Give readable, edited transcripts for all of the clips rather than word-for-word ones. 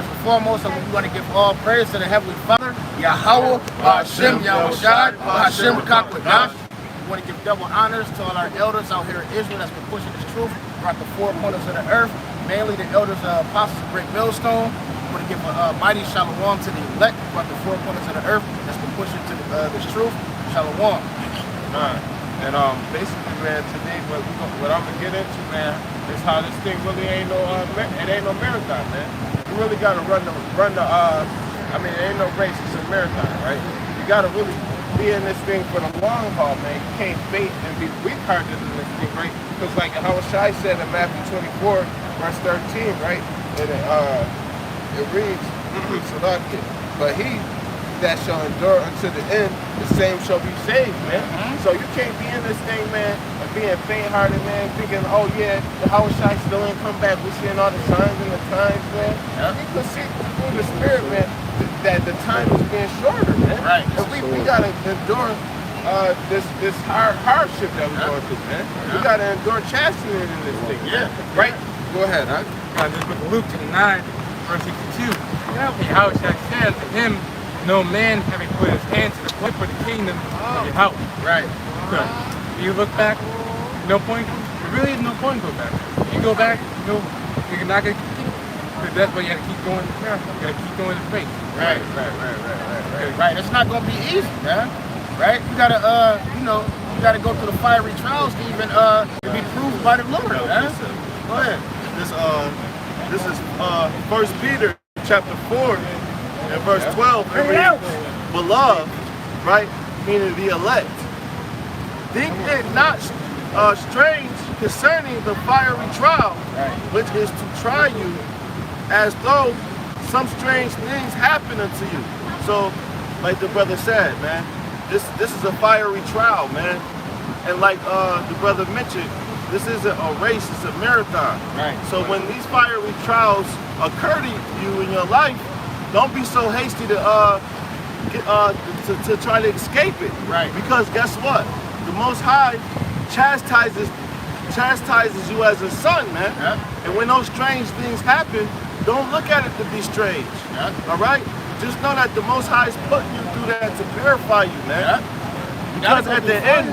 First and foremost, we want to give all praise to the Heavenly Father, Yahweh, Hashem, Yahushai, Hashem, Kakwadash. We want to give double honors to all our elders out here in Israel that's been pushing this truth throughout the four corners of the earth, mainly the elders, apostles of Great Millstone. We want to give a mighty shalom to the elect throughout the four corners of the earth that's been pushing to this truth. Shalom. And basically, man, today what I'm gonna get into, man, is how this thing really ain't no it ain't no marathon, man. You really gotta run the I mean, it ain't no race, it's a marathon, right? You gotta really be in this thing for the long haul, man. You can't faint and be weak-hearted in this thing, right? Because like how Shai said in Matthew 24, verse 13, right? And it reads, but he that shall endure unto the end, the same shall be saved, man. So you can't be in this thing, man, and being faint-hearted, man, thinking, oh yeah, the Shai still ain't come back. We're seeing all the signs and the times, man. You can see through the spirit, man, that the time is being shorter, man. Right. And we gotta endure this hardship that we're going through, man. We gotta endure chastity in this thing, man. Right? Go ahead, huh? This book of Luke 9, verse 62. Yahushua said to him, no man having put his hand to the plate for the kingdom of Yahweh. Right. So, you look back, no point. There really is no point to go back. You go back, you're not going to keep. That's why you got to keep going. You got to keep going to faith. Right. It's not going to be easy, man. Right? You got to, you got to go through the fiery trials to even be proved by the Lord, man. Go ahead. This is 1 Peter chapter 4. In verse 12, it reads, beloved, right, meaning the elect, think it not strange concerning the fiery trial, which is to try you, as though some strange things happen unto you. So, like the brother said, man, this is a fiery trial, man. And like the brother mentioned, this isn't a race, it's a marathon. So when these fiery trials occur to you in your life, don't be so hasty to try to escape it. Because guess what? The Most High chastises you as a son, man. And when those strange things happen, don't look at it to be strange. All right? Just know that the Most High is putting you through that to purify you, man. Because at the end,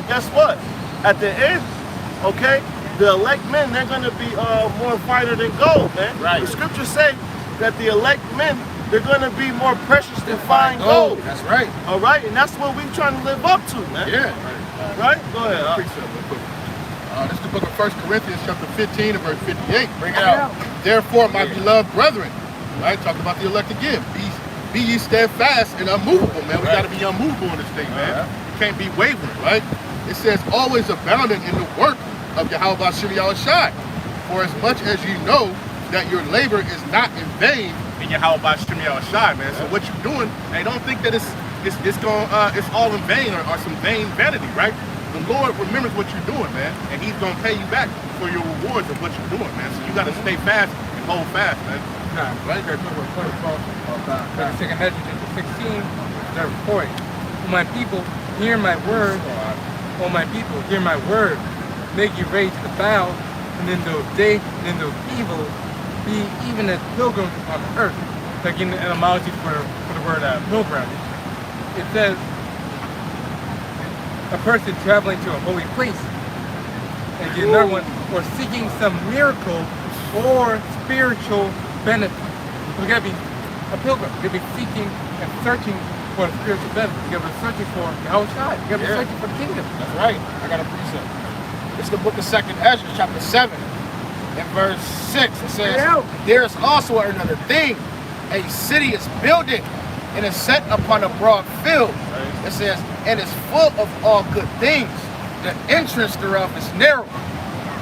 guess what? At the end, okay, the elect men, they're going to be more finer than gold, man. The scriptures say that the elect men, they're going to be more precious than fine gold. That's right. All right? And that's what we're trying to live up to, man. Right? Go ahead. This is the book of 1 Corinthians chapter 15 and verse 58. Bring it out. Therefore, my beloved brethren, right? Talk about the elect again. Be ye steadfast and unmovable, man. We got to be unmovable in this thing, man. You can't be wavering, right? It says, always abounding in the work of Yahweh Hashem Yahushai. For as much as you know that your labor is not in vain in Yahweh Hashem Yahushai, man. So what you're doing, hey, don't think that it's all in vain or some vain vanity, right? The Lord remembers what you're doing, man, and He's gonna pay you back for your rewards of what you're doing, man. So you gotta stay fast and hold fast, man. Right? Second Measures 16, verse 40. O my people, hear my word. O my people, hear my word. Make you ready to the bow, and in those days and in those evils, be even as pilgrims on earth. Like in the etymology for the word pilgrim, it says a person traveling to a holy place, and get another one, or seeking some miracle or spiritual benefit. You gotta be a pilgrim. You gotta be seeking and searching for the spiritual benefit. You gotta be searching for Yahushua. You gotta be searching for the kingdom. That's right. I got a precept. It's the book of 2nd Ezra, chapter 7. In verse 6, it says, there is also another thing. A city is builded and is set upon a broad field. It says, and is full of all good things. The entrance thereof is narrow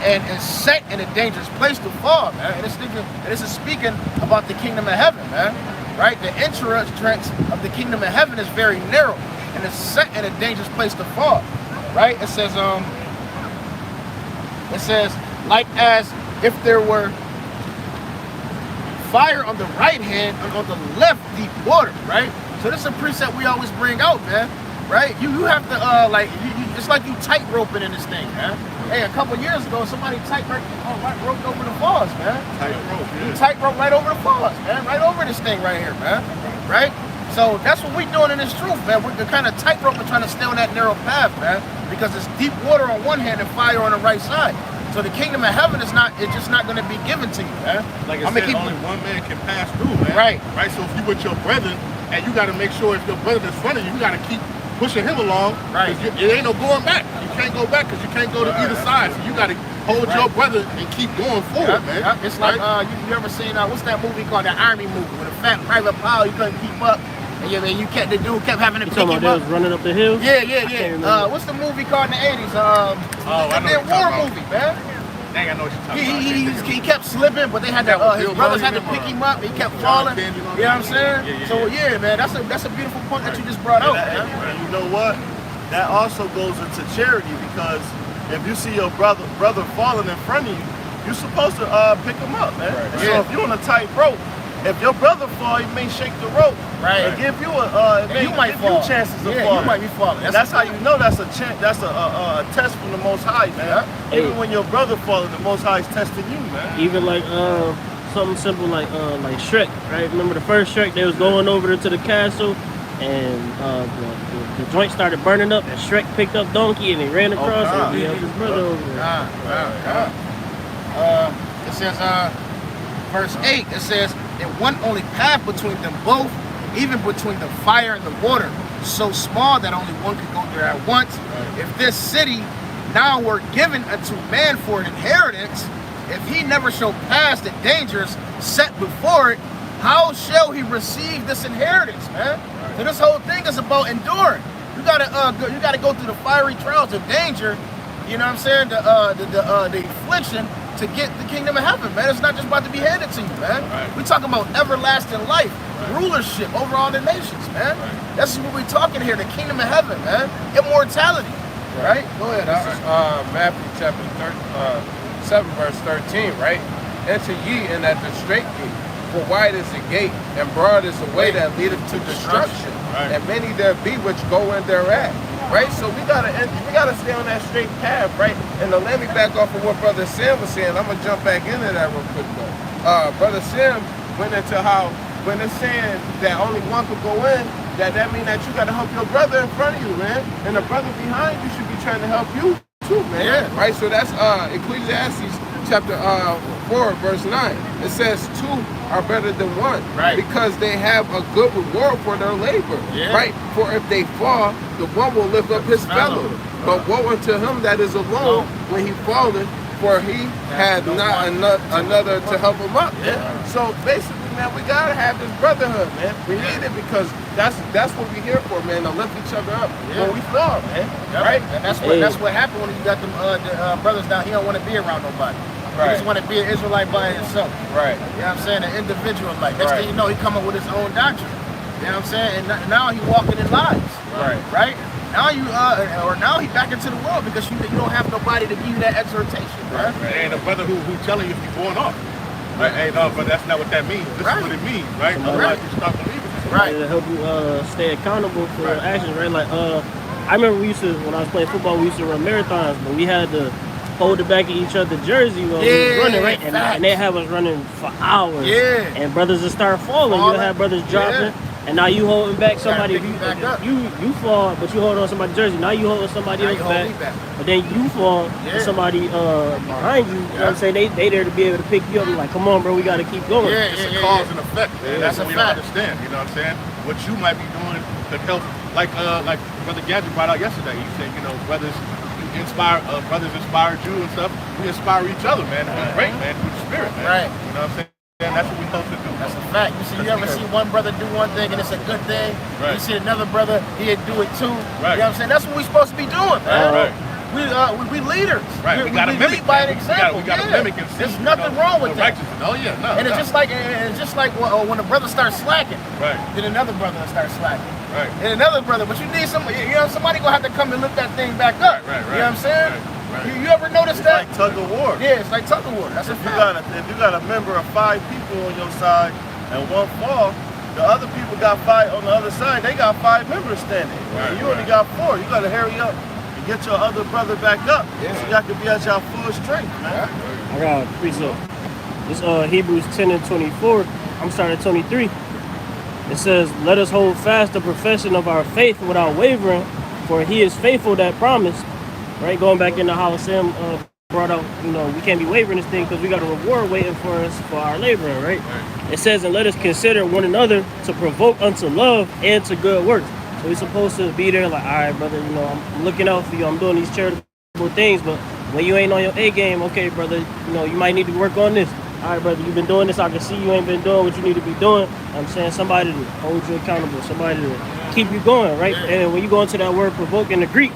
and is set in a dangerous place to fall, man. And this is speaking about the kingdom of heaven, man. Right? The entrance of the kingdom of heaven is very narrow and it's set in a dangerous place to fall. Right? It says, like as if there were fire on the right hand and on the left deep water, right? So this is a precept we always bring out, man, right? You have to, it's like you tight roping in this thing, man. Hey, a couple years ago, somebody roped over the falls, man. Tightrope, He yeah. tightrope right over the falls, man. Right over this thing right here, man. Right? So that's what we're doing in this truth, man. We're kind of tightrope and trying to stay on that narrow path, man. Because it's deep water on one hand and fire on the right side. So the kingdom of heaven it's just not going to be given to you, man. Like I said, only one man can pass through, man. Right. Right. So if you with your brethren, and you got to make sure if your brother that's in front of you, you got to keep pushing him along. Right. It ain't no going back. You can't go back because you can't go to either side. So you got to hold your brother and keep going forward, man. It's like you ever seen what's that movie called, the Army movie, with a fat private Powell, you couldn't keep up. And the dude kept having to pick him up. Running up the hill? Yeah. What's the movie called in the 80s? The war movie, man. Dang, I know what you're talking about. He kept slipping, but they had to, his brothers had to pick him up. He kept falling. You know what I'm saying? So yeah, man, that's a beautiful point that you just brought out, man. And you know what? That also goes into charity, because if you see your brother falling in front of you, you're supposed to pick him up, man. Right. So if you're on a tight rope, if your brother fall, he may shake the rope and give you chances of falling. You might be falling. That's how you know that's a test from the Most High, man. Even when your brother falling, the Most High is testing you, man. Even like something simple like Shrek, right? Remember the first Shrek? They was going over to the castle, and the joint started burning up, and Shrek picked up Donkey and he ran across and he helped his brother over there. It says, verse 8, it says, "And one only path between them both, even between the fire and the water, so small that only one could go there at once. If this city now were given unto man for an inheritance, if he never shall pass the dangers set before it, how shall he receive this inheritance, man?" So this whole thing is about enduring. You gotta go through the fiery trials of danger. You know what I'm saying? The affliction to get the kingdom of heaven, man. It's not just about to be handed to you, man. We're talking about everlasting life, rulership over all the nations, man. That's what we're talking here, the kingdom of heaven, man. Immortality, right? Go ahead. Matthew chapter 7, verse 13, right? Enter ye in at the straight gate, for wide is the gate, and broad is the way that leadeth to destruction, and many there be which go in thereat. Right, so we gotta stay on that straight path, right? And to let me back off of what Brother Sam was saying, I'm gonna jump back into that real quick though. Brother Sam went into how when it's saying that only one could go in, that means that you gotta help your brother in front of you, man, and the brother behind you should be trying to help you too, man. Yeah. Right, so that's Ecclesiastes chapter 4, verse 9. It says 2 are better than 1, because they have a good reward for their labor, right? For if they fall, the one will lift up his fellow. But woe unto him that is alone when he falleth, for he had not another to help him up. So basically, man, we gotta have this brotherhood, man. We need it because that's what we're here for, man. To lift each other up when we fall, man. Right? And that's what happened when you got them brothers down. He don't want to be around nobody. He just want to be an Israelite by himself. Right. You know what I'm saying? An individual life. Next thing you know, he come up with his own doctrine. You know what I'm saying? And now he walking in lies. Right. Now now he back into the world because you don't have nobody to give you that exhortation. Right. And a brother who telling you if you're going off. Right. Hey, no, but that's not what that means. This is what it means, right? Otherwise you start believing this. Right. To help you stay accountable for actions, right? Like I remember when I was playing football, we used to run marathons, but we had to hold the back of each other's jersey while we were running, right? And they have us running for hours. And brothers will start falling. You'll have brothers dropping. And now you holding back somebody. You fall, but you hold on somebody's jersey. Now you holding somebody else back. But then you fall, and somebody behind you. You know what I'm saying? They there to be able to pick you up and like, come on, bro, we got to keep going. It's a cause and effect, man. That's what we don't understand. You know what I'm saying? What you might be doing to help, like Brother Gadget brought out yesterday. You said, brothers inspired you and stuff. We inspire each other, man. It's great, man. Through the spirit, man. Right. You know what I'm saying? That's what we're supposed to do. That's a fact. You ever see one brother do one thing and it's a good thing? You see another brother, he'd do it too. You know what I'm saying? That's what we're supposed to be doing, man. We leaders. Right. We got to lead by an example. We got to mimic and see. There's nothing wrong with that. Oh yeah, no. And it's just like when a brother starts slacking. Right. Then another brother starts slacking. Right. And another brother, but you need somebody. Somebody gonna have to come and lift that thing back up. Right. You know what I'm saying? You ever notice that? It's like tug of war. Yeah, it's like tug of war. That's if you got a member of 5 people on your side and one fall, the other people got 5 on the other side. They got 5 members standing. And you only got 4. You got to hurry up and get your other brother back up so y'all can be at y'all full strength, man. I got a precept. This Hebrews 10 and 24. I'm starting at 23. It says, "Let us hold fast the profession of our faith without wavering, for he is faithful that promised." Right, going back into how Sam brought out, we can't be wavering this thing because we got a reward waiting for us for our laboring, right? It says, "And let us consider one another to provoke unto love and to good works." So we're supposed to be there like, all right, brother, I'm looking out for you. I'm doing these charitable things, but when you ain't on your A game, okay, brother, you might need to work on this. All right, brother, you've been doing this. I can see you ain't been doing what you need to be doing. I'm saying somebody to hold you accountable, somebody to keep you going, right? And when you go into that word provoke in the Greek,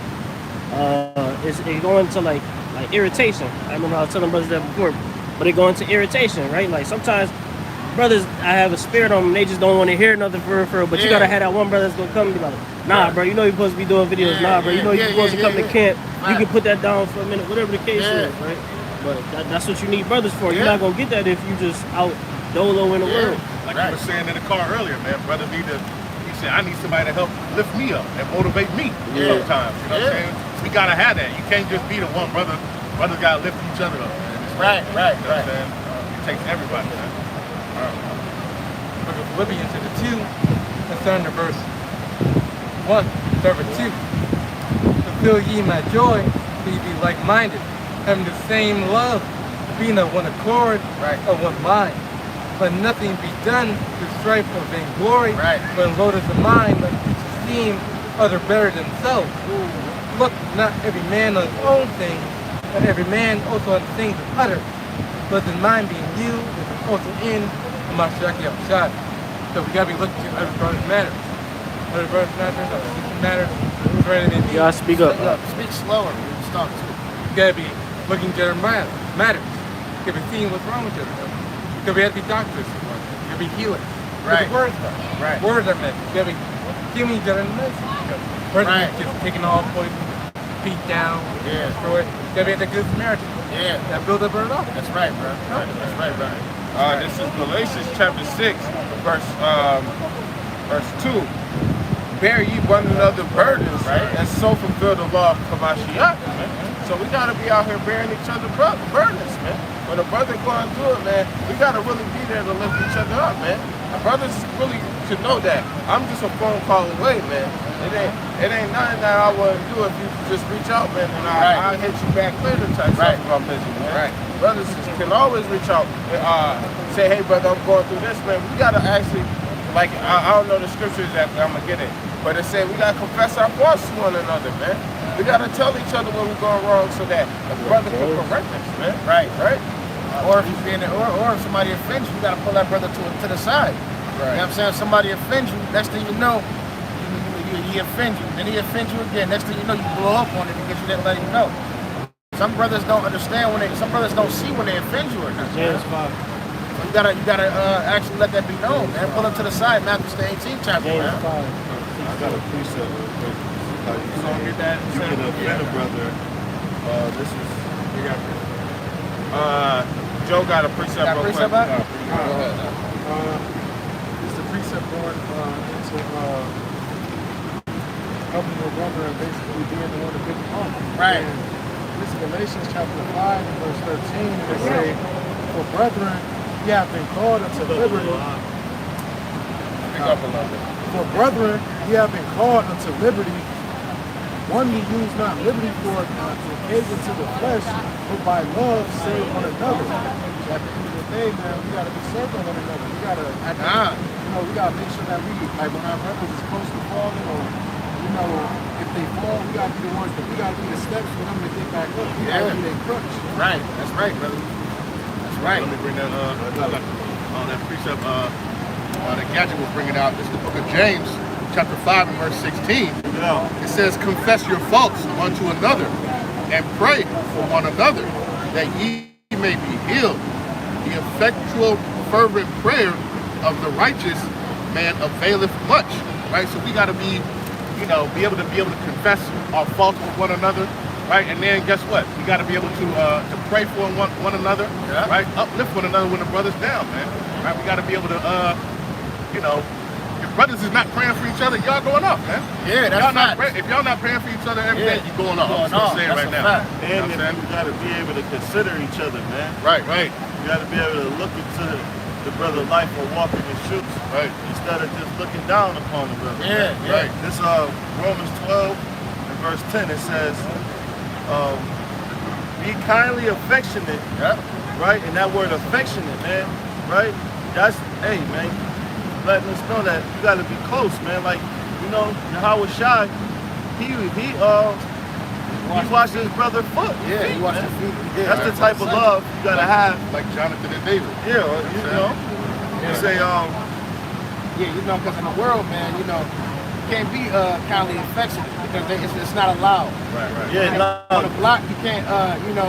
it's going to like irritation. I remember I was telling brothers that before, but it go into irritation, right? Like sometimes brothers, I have a spirit on them, they just don't want to hear nothing for real, but you gotta have that one brother that's gonna come and be like, nah, bro, you're supposed to be doing videos. Nah, bro, you're supposed to come to camp. You can put that down for a minute, whatever the case is, right? But that's what you need brothers for. You're not gonna get that if you just out dolo in the world. Like you were saying in the car earlier, man, brother he said, I need somebody to help lift me up and motivate me sometimes. You know what I'm saying? We gotta have that. You can't just be the one brother. Brothers gotta lift each other up, man. Right. You know what I'm saying? It takes everybody, man. Book of Philippians chapter 2, and starting to verse 1, start with 2. "Fulfill ye my joy, so ye be like-minded, having the same love, being of one accord, of one mind. Let nothing be done through strife or vainglory, but in lowliness of mind, let each esteem other better than himself. Look not every man on his own thing, but every man also on the things of others. Let the mind be in you, which is also in Mashiach Yahushua." So we gotta be looking to other brothers matters. Other brothers matters, other sisters matters. You gotta speak up. Speak slower. Stop. You gotta be looking to other matters. You gotta be seeing what's wrong with each other. Because we have to be doctors. You gotta be healers. The words are. Words are medicine. You gotta be giving each other medicine. Person just taking all poison, beat down, destroy. You gotta be at the good Samaritan. That build up our love. That's right, bro. That's right, bro. This is Galatians chapter 6, verse 2. "Bear ye one another burdens, and so fulfill the law of Hamashiach." So we gotta be out here bearing each other burdens, man. When a brother going through it, man, we gotta really be there to lift each other up, man. The brothers really should know that. I'm just a phone call away, man. It ain't nothing that I wouldn't do if you just reach out, man, and I'll hit you back later type stuff if I'm busy, man. Brothers can always reach out, say, hey, brother, I'm going through this, man. We gotta actually, like, I don't know the scriptures that I'm gonna get it, but it said we gotta confess our faults to one another, man. We gotta tell each other when we're going wrong so that a brother can correct us, man. Right. Or if somebody offends you, you gotta pull that brother to the side. You know what I'm saying? If somebody offends you, next thing you know, he offends you. Then he offends you again. Next thing you know, you blow up on it because you didn't let him know. Some brothers don't understand some brothers don't see when they offend you or not. James 5. So you gotta actually let that be known, man. Pull him to the side, Matthew the 18th chapter, James man. 5. I got a precept real quick. Like you can offend a brother. This is We got Joe got a precept. Got a precept out? It's the precept going into helping your brother and basically being the one to pick him up. Right. And this is Galatians chapter 5 and verse 13, and it say, "For brethren, ye have been called unto liberty." Pick up a little bit. For brethren, ye have been called unto liberty. One ye use not liberty for occasion to the flesh, but by love save one another. So at the end of the day, man, we gotta be serving one another. We gotta, we gotta make sure that we, like when our brothers is close to falling, or if they fall, we gotta be the ones that we gotta be the steps for them to get back up. We gotta be their crutch. Right. That's right, brother. That's right. Let me bring that that precept that Gadget was bringing out. This is the book of James, chapter 5 and verse 16. It says, "Confess your faults one to another, and pray for one another, that ye may be healed. The effectual, fervent prayer of the righteous man availeth much." Right? So we gotta be able to confess our faults with one another. Right, and then guess what? We got to be able to pray for one another, right? Uplift one another when the brother's down, man. Right, we got to be able to, If brothers is not praying for each other, y'all going off, man. Yeah, that's right. If y'all not praying for each other every day, you going off. Going That's what off. I'm saying That's right a now. fact. And you got to be able to consider each other, man. Right. You got to be able to look into the brother life or walk in his shoes. Right. Instead of just looking down upon the brother. Yeah, Right. This Romans 12 and verse 10, it says, be kindly affectionate. Yeah. Right? And that word affectionate, man. Right? That's, hey, man, letting us know that you got to be close, man. Like, you know, Yahweh Shai, he washed his brother's foot. Yeah, he washed his feet. Yeah, That's the type of love you got to have. Like Jonathan and David. Yeah, you know. You say, Yeah, you know, because in the world, man, you know, you can't be kindly affectionate because it's not allowed. Right. yeah, On the block, you can't, you know,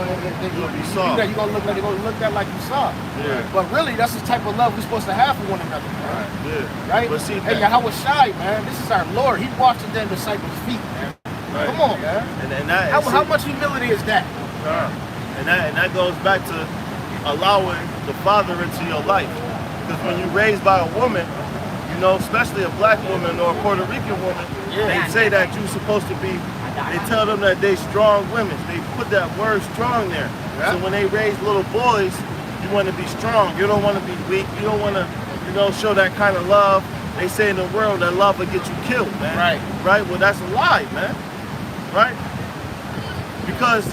You'll be soft. you're gonna look like like you soft. Yeah. But really, that's the type of love we're supposed to have for one another, man. yeah. Right? But see, Hey, Yahweh Shai, man, this is our Lord. He washed the disciples' feet, man. Right. Come on, man. And that, How much humility is that? and that goes back to allowing the Father into your life. Because when you're raised by a woman, you know, especially a black woman or a Puerto Rican woman, they say that you're supposed to be, they tell them that they strong women. They put that word strong there. Yeah. So when they raise little boys, you want to be strong. You don't want to be weak. You don't want to, you know, show that kind of love. They say in the world that love will get you killed, man. Right? Well, that's a lie, man. Right? Because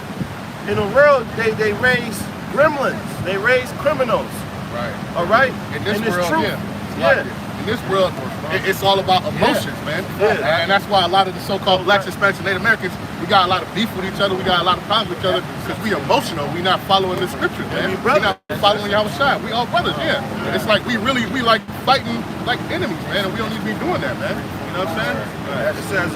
in the world, they raise gremlins. They raise criminals. Right. All right? In this and it's world, true. yeah. In this world, it's all about emotions, man. Yeah. And that's why a lot of the so-called blacks, Hispanics, and Native Americans, we got a lot of beef with each other. We got a lot of problems with each other because we emotional. We not following the scriptures, man. We're not following Yahweh Shai. We all brothers, yeah. It's like we like fighting like enemies, man, and we don't need to be doing that, man. You know what I'm saying? It says,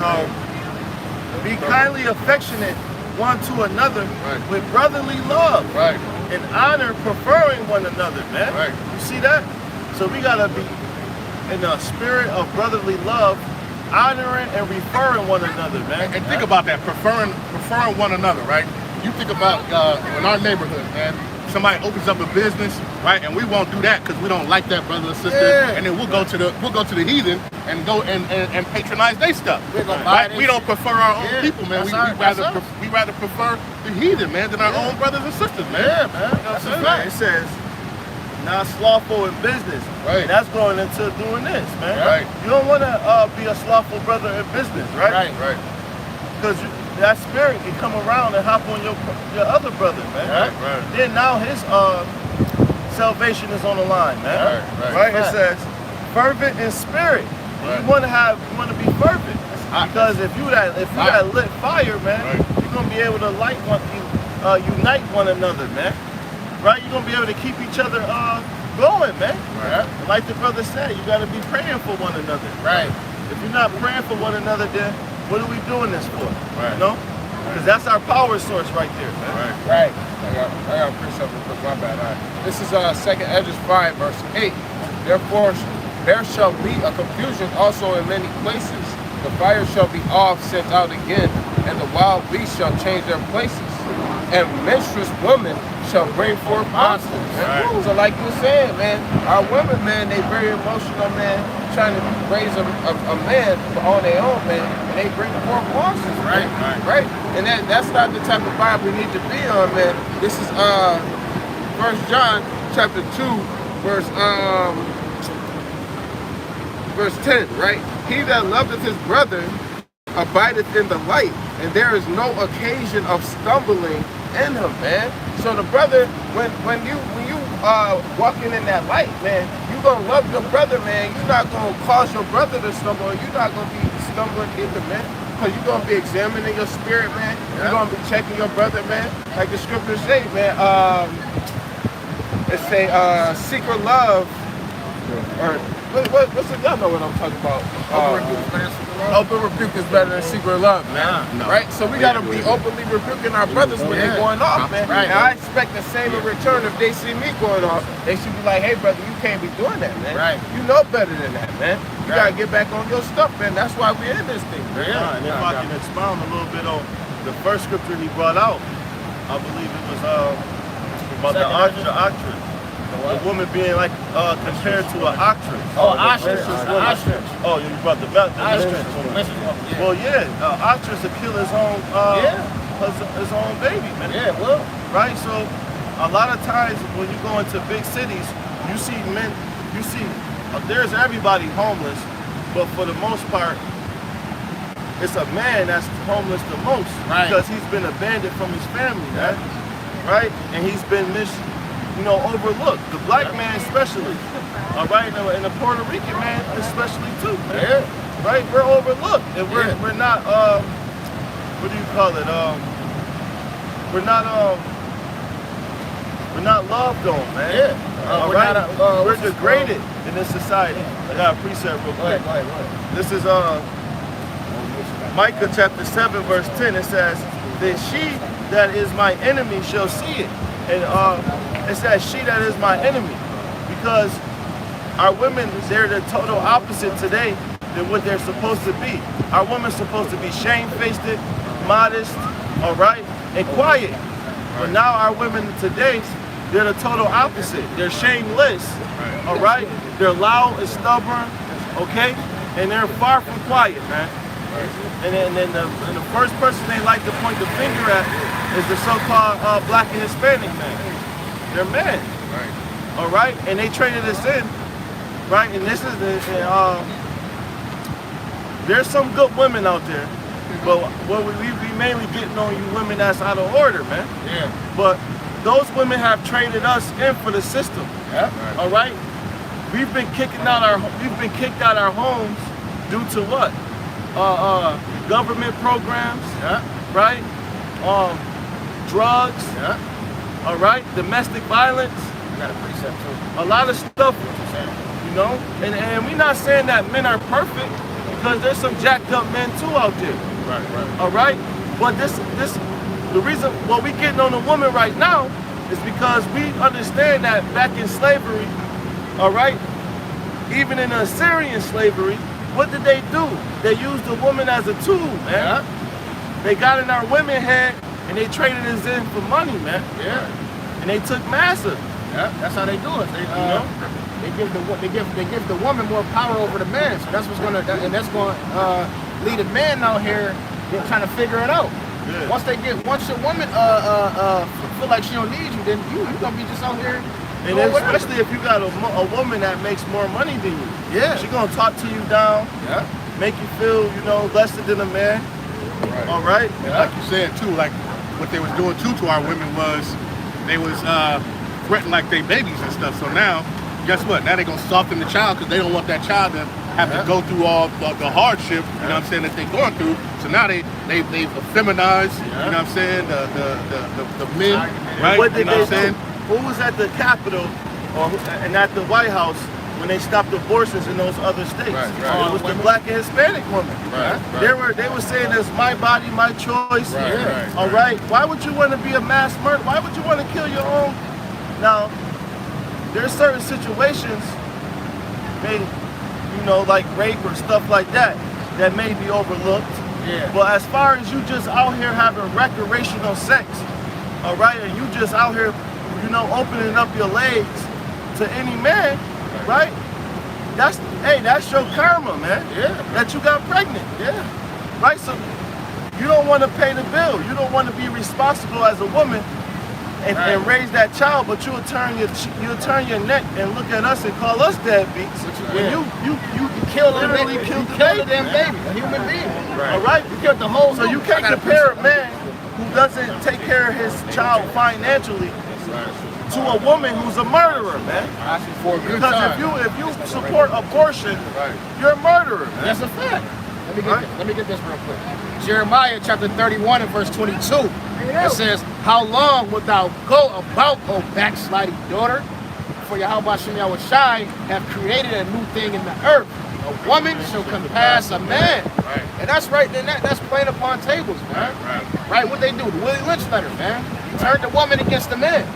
be kindly affectionate one to another with brotherly love. Right. And honor, preferring one another, man. Right. You see that? So we gotta be in a spirit of brotherly love, honoring and referring one another, man. And think about that, preferring one another, right? You think about in our neighborhood, man. Somebody opens up a business, right? And we won't do that because we don't like that brother or sister. Yeah. And then we'll go to the heathen and go and patronize their stuff. We're gonna buy Right? We don't prefer our own people, man. We rather prefer the heathen, man, than our own brothers and sisters, man. Yeah, man. You know what I'm That's a saying? fact. It says, not slothful in business. Right. And that's going into doing this, man. Right. You don't want to be a slothful brother in business, right? Right. Because that spirit can come around and hop on your other brother, man. Right. Then now his salvation is on the line, man. Right. It says, fervent in spirit. Right. You want to be fervent. Because if you that lit fire, man, you're gonna be able to unite one another, man. Right? You're gonna be able to keep each other going, man. Right. And like the brother said, you gotta be praying for one another. Right. If you're not praying for one another, then what are we doing this for? Right. You know? Because that's our power source right there, man. Right. I got to preach something because my bad. All right. This is 2nd Esdras 5, verse 8. Therefore, there shall be a confusion also in many places. The fire shall be off, sent out again, and the wild beasts shall change their places. And menstruous women shall bring forth monsters. Right. So like you said, man, our women, man, they very emotional, man, trying to raise a man on their own, man, and they bring forth monsters. Right? And that's not the type of Bible we need to be on, man. This is 1 John chapter 2, verse 10, right? He that loveth his brother abideth in the light, and there is no occasion of stumbling in him, man. So the brother, when you walking in that light, man, you gonna love your brother, man. You're not gonna cause your brother to stumble, and you're not gonna be stumbling either, man. Because you're gonna be examining your spirit, man. You're gonna be checking your brother, man. Like the scriptures say, man. It say secret love, or what's it? Y'all know what I'm talking about. Open rebuke is better than secret love, man. Right? So we gotta be openly rebuking our brothers when they're going off, man. And I expect the same in return if they see me going off. They should be like, hey brother, you can't be doing that, man. Right. You know better than that, man. You gotta get back on your stuff, man. That's why we're in this thing, man. And if I can expound a little bit on the first scripture he brought out, I believe it was about the doctrine The woman being like compared to an ostrich. Oh, ostrich. Ostrich. Oh, you brought the ostrich. Well, yeah, ostrich will kill his own his own baby, man. Yeah, well. Right. So a lot of times when you go into big cities, you see men. You see, there's everybody homeless, but for the most part, it's a man that's homeless the most because he's been abandoned from his family, man. Right? And he's been overlooked. The black man especially. All right, and the Puerto Rican man especially too. Man. Yeah. Right? We're overlooked. And we're not what do you call it? We're not loved on, man. Yeah. All right? We're degraded in this society. I got a precept real quick. Go ahead. This is Micah chapter 7 verse 10. It says, "Then she that is my enemy shall see it." And it says, "She that is my enemy," because our women, they're the total opposite today than what they're supposed to be. Our women's supposed to be shamefaced, modest, all right, and quiet. But now our women today, they're the total opposite. They're shameless, all right? They're loud and stubborn, okay? And they're far from quiet, man. And then the first person they like to point the finger at is the so-called black and Hispanic man. They're men, all right? And they traded us in, right? And this is there's some good women out there, but what we be mainly getting on you women that's out of order, man. Yeah. But those women have traded us in for the system. Yeah. All right. We've been kicked out our homes due to what? Government programs. Yeah. Right. Drugs. Yeah. All right. Domestic violence. You got a precept too. A lot of stuff. You know. And we're not saying that men are perfect, because there's some jacked up men too out there. Right. All right. But the reason we getting on the woman right now is because we understand that back in slavery, all right, even in Assyrian slavery, what did they do? They used the woman as a tool, man. Yeah. They got in our women head and they traded us in for money, man. Yeah. And they took massive. Yeah. That's how they do it. They give the woman more power over the man. So that's what's gonna lead a man out here trying to figure it out. Yeah. Once your woman feel like she don't need you, then you gonna be just out here. And especially if you got a woman that makes more money than you. Yeah. She gonna talk to you down. Yeah. Make you feel, less than a man. Right. All right. And like you said too, like what they was doing too to our women was they was threatening like they babies and stuff. So now, guess what? Now they gonna soften the child because they don't want that child to have to go through all the hardship, you know what I'm saying, that they're going through. So now they've feminized, you know what I'm saying, the men, right? What did you know they do? Who was at the Capitol and at the White House when they stopped abortions in those other states? Right. It was the black and Hispanic woman. Right. They were saying it's my body, my choice. Right. All right. Why would you want to be a mass murderer? Why would you want to kill your own? Now, there's certain situations, like rape or stuff like that may be overlooked. Yeah. But as far as you just out here having recreational sex, all right, and you just out here, opening up your legs to any man, right? That's your karma, man. Yeah. That you got pregnant. Yeah. Right? So you don't want to pay the bill. You don't want to be responsible as a woman and raise that child, but you'll turn your neck and look at us and call us deadbeats. When you literally killed the damn baby, a human being. Right. All right? You killed the whole. So you can't compare a man who doesn't take care of his child financially to a woman who's a murderer, man. For a good Because time. if you support abortion, you're a murderer, man. That's a fact. Let me get this real quick. Jeremiah chapter 31 and verse 22. It says, "How long wilt thou go about, O backsliding daughter? For Yahweh Shem Yahushai have created a new thing in the earth. A woman shall compass a man." Right. And that's right. And that's playing upon tables, man. Right. What they do? The Willie Lynch letter, man. Turn the woman against the man.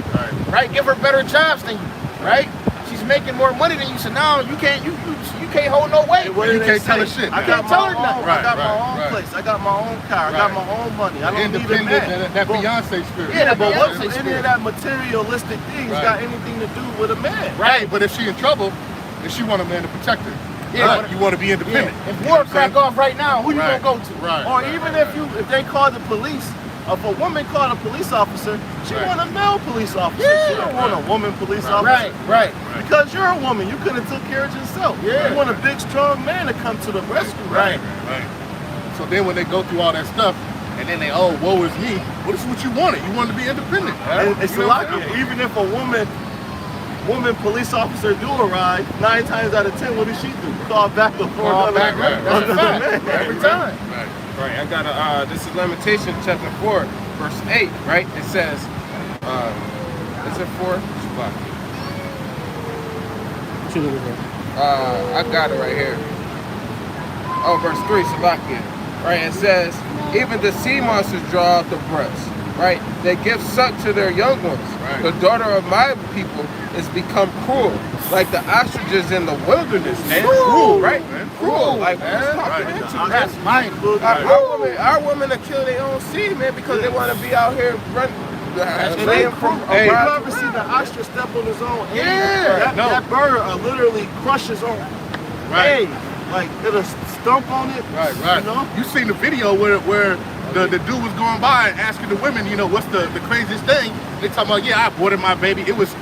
Right. Give her better jobs than you. Right. She's making more money than you, so now you can't hold no weight. What do You they can't tell say? her shit. I man. got tell my her own. nothing. I got Right, my own right. place. I got my own car. I got Right. my own money. I don't need a Independent, man. that But- Beyonce spirit. Yeah, but Beyonce what's any spirit. of that materialistic things Right. got anything to do with a man? Right, but if she in trouble, then she want a man to protect her. Yeah, Right. but- You want to be Yeah. independent. If You know war what I'm saying? crack off right now, who you Right. gonna go to? Right. Or right, even right, if they call the police, if a woman called a police officer, she Right. want a male police officer. Yeah. She don't want a woman police officer. Right, right. Because you're a woman, you could have took care of yourself. Yeah. You want a big, strong man to come to the rescue. Right. Right. So then when they go through all that stuff, and then they, oh, woe is me. Well, this is what you wanted. You wanted to be independent. And it's You know a what lot. I'm saying? Even if a woman police officer do arrive, 9 times out of 10, what does she do? Call back for Call another, back, right. That's a another fact. man. Every time. Right. Right, I got a, this is Lamentations chapter 4, verse 8, right? It says, is it 4? What you looking for? I got it right here. Oh, verse 3, Salakia. Right, it says, even the sea monsters draw out the breast. Right, they give suck to their young ones. Right. The daughter of my people is become cruel, like the ostriches in the wilderness, man. Cruel, right? man. Cruel, like man. who's talking Right. into, man? That's mine. Our women that kill their own seed, man, because they want to be out here running. And Laying they, from hey, you around- ever see the ostrich step on his own egg? Yeah. That, No. that bird literally crushes on Right. egg. Like, it'll stomp on it. Right, right. You know? You seen the video where the dude was going by and asking the women, you know, what's the craziest thing? They talking about, yeah, I aborted my baby. It was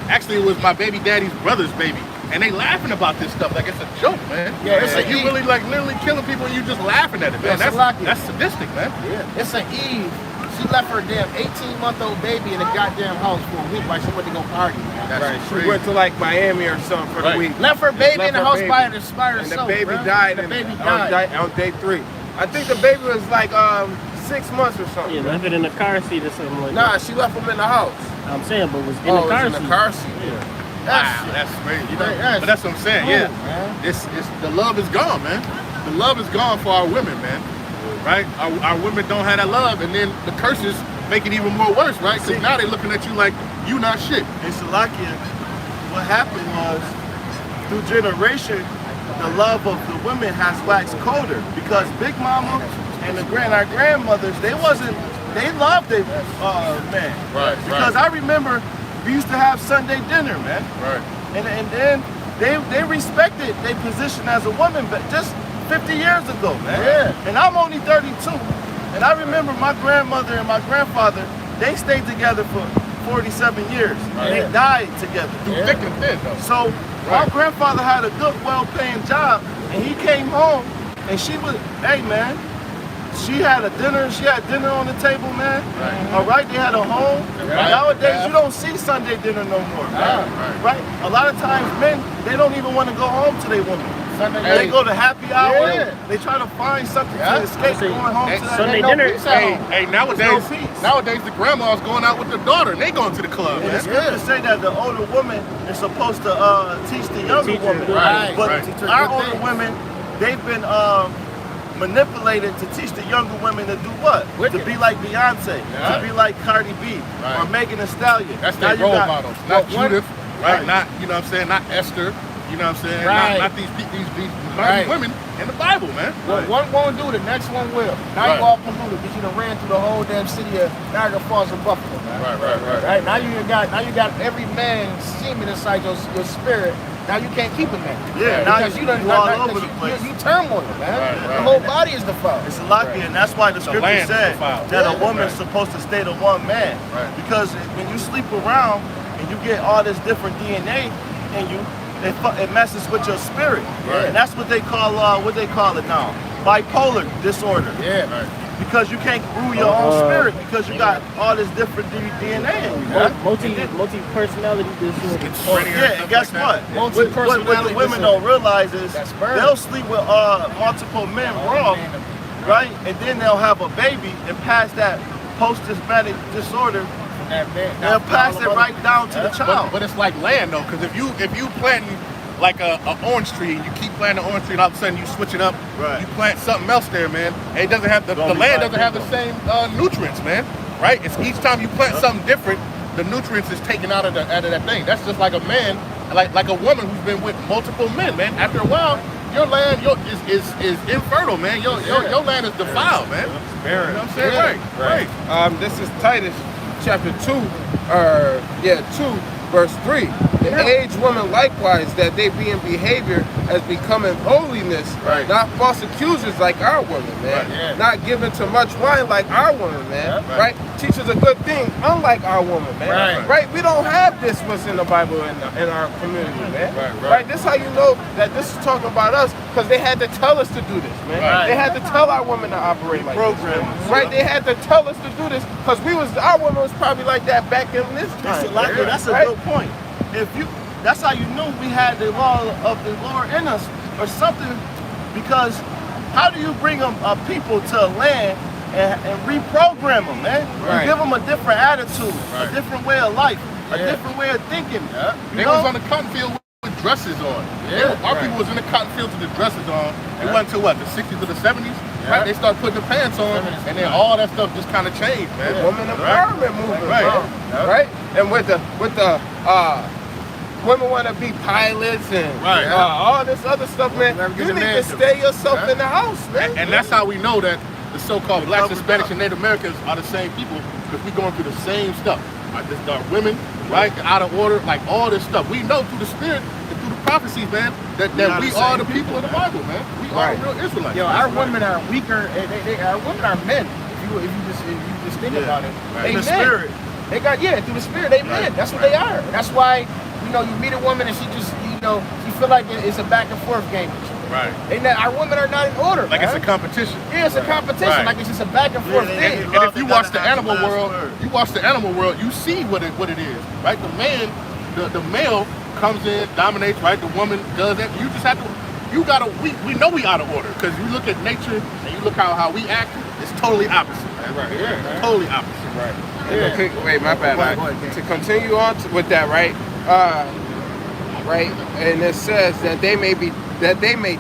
my baby daddy's brother's baby. And they laughing about this stuff like it's a joke, man. Yeah, it's like a you Eve. really like literally killing people and you just laughing at it, man. Yeah, Salakia. That's sadistic, man. Yeah. It's an Eve. She left her damn 18-month-old baby in a goddamn house for a week while she went to go party, man. That's Right, she crazy. went to like Miami or something for the Right. week. Left her baby Left in the her house baby. by herself, And the baby bruh. died. The and- baby on died. on day 3. I think the baby was like 6 months or something. Yeah, left it in the car seat or something like Nah, that. she left him in the house. I'm saying, but was in Oh, the it was car in seat. the car seat. That's, Wow, that's crazy. You know, That's- but that's what I'm saying. Cool, Yeah, man. it's the love is gone, man. The love is gone for our women, man. Right? Our women don't have that love, and then the curses make it even more worse, right? Because now they're looking at you like you not shit. In Salakia, what happened was, through generation, the love of the women has waxed colder because Big Mama and our grandmothers, they loved their man. Right, Because I remember we used to have Sunday dinner, man. Right. And then they respected their position as a woman, but just 50 years ago, man. Yeah. And I'm only 32. And I remember my grandmother and my grandfather, they stayed together for 47 years. And they died together. Through thick and thin, though. So my grandfather had a good, well-paying job, and he came home, and she was, hey man, she had dinner on the table, man. Right. All right, they had a home. Right. Nowadays, you don't see Sunday dinner no more, man. Right. A lot of times, men, they don't even want to go home to their woman. They go to happy hour. Yeah. They try to find something Yeah. to escape Say, going home hey, to that. Sunday no dinner. peace at Hey, home. hey, There's no peace. nowadays the grandma's going out with the daughter and they going to the club, And the man. scriptures say that the older woman is supposed to teach the younger Teach her woman. good Right, But right. Teach her our good older things. women, they've been manipulated to teach the younger women to do what? Wicked. To be like Beyonce, Yeah. to be like Cardi B, Right. or Megan Thee Stallion. That's Now their you role got- models. Not one- Judith, right? Right. Not, you know what I'm saying? Not Esther, you know what I'm saying? Right. Not these Right. women in the Bible, man. Well, one won't do, the next one will. Now Right. you all polluted because you done ran through the whole damn city of Niagara Falls and Buffalo, man. Right. Right, now you got every man seeming inside your spirit. Now you can't keep him there. Yeah, now because you done all not- over the place. You turmoil, man. Right, The right. whole body is defiled. It's a lot, and that's why the scripture land is said defiled. that a Yeah. woman's Right. supposed to stay to one man. Right. Because when you sleep around and you get all this different DNA in you, it messes with your spirit. Right. And that's what they call it now, bipolar disorder. Yeah. Right. Because you can't rule your own spirit because you got all this different DNA in you. Multi-personality disorder. Yeah, and guess what? What the Multi-personality women disorder. don't realize is That's murder. they'll sleep with multiple men raw, right? And then they'll have a baby and pass that post-traumatic disorder. They'll pass it right down to the child. But it's like land though, because if you planting like a orange tree, you keep planting an orange tree, and all of a sudden you switch it up, Right. you plant something else there, man. And it doesn't have the Gonna be land like doesn't have the that, same nutrients, man. Right? It's each time you plant something different, the nutrients is taken out of that thing. That's just like a man like a woman who's been with multiple men, man. After a while, your land is infertile, man. Your land is defiled, man. You know what I'm saying? Right. This is Titus chapter 2, verse 3. The aged woman likewise, that they be in behavior as becoming holiness, not false accusers like our women, man. Not given to much wine like our women, man. Right? Teaches a good thing, unlike our woman, man. Right? We don't have this what's in the Bible in our community, man. Right? This how you know that this is talking about us, because they had to tell us to do this, man. They had to tell our women to operate like this, right? They had to tell us to do this, because our women was probably like that back in this time. That's a good point. That's how you knew we had the law of the Lord in us, or something. Because how do you bring people to a land and reprogram them, man? You give them a different attitude, a different way of life, a different way of thinking. They was on the cotton field with dresses on. Our people was in the cotton field with the dresses on. It went to what, the 60s or the 70s? Right? They started putting the pants on, and then all that stuff just kind of changed, man. Woman empowerment movement, right? And with the women want to be pilots and all this other stuff, man. You need to stay yourself in the house, man. And that's how we know that the so-called blacks, Hispanics, and Native Americans are the same people, because we're going through the same stuff. Our women, right, out of order, like all this stuff. We know through the spirit and through the prophecies, man, that we are the people of the Bible, man. We are real Israelites. Yo, our women are weaker. Our women are men. If you just think about it, they men. Spirit. They got through the spirit. They men. That's what they are. That's why you meet a woman and she just she feel like it's a back and forth game. Our women are not in order. Like it's a competition. Yeah, it's a competition. Like it's just a back and forth thing. And if you watch the animal world, you see what it is, right? The man, the male comes in, dominates, right? The woman does that. You just have to. We know we out of order, because you look at nature and you look how we act. It's totally opposite. Totally opposite. Wait, my bad. To continue on with that, right? And it says that they may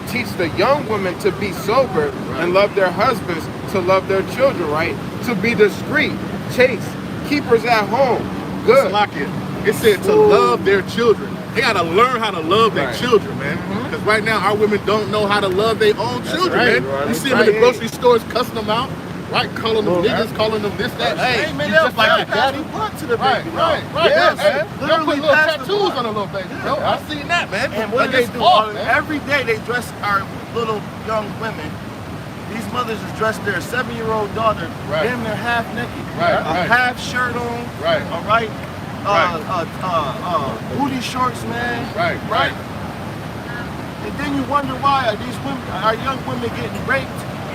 teach the young women to be sober and love their husbands, to love their children, right? To be discreet, chaste, keepers at home, good. It said to love their children. They gotta learn how to love their children, man. Because right now our women don't know how to love their own children, man. You see them in the grocery stores cussing them out. Right, calling them niggas, calling them this, that. Hey, man, they'll like daddy to the baby. Right. Yeah, They'll put little tattoos on a little baby, bro. I've seen that, man. And what they do every day, they dress our little young women. These mothers just dress their 7-year-old daughter, damn near half naked, a half shirt on, all right, booty shorts, man. Right. And then you wonder why our young women getting raped.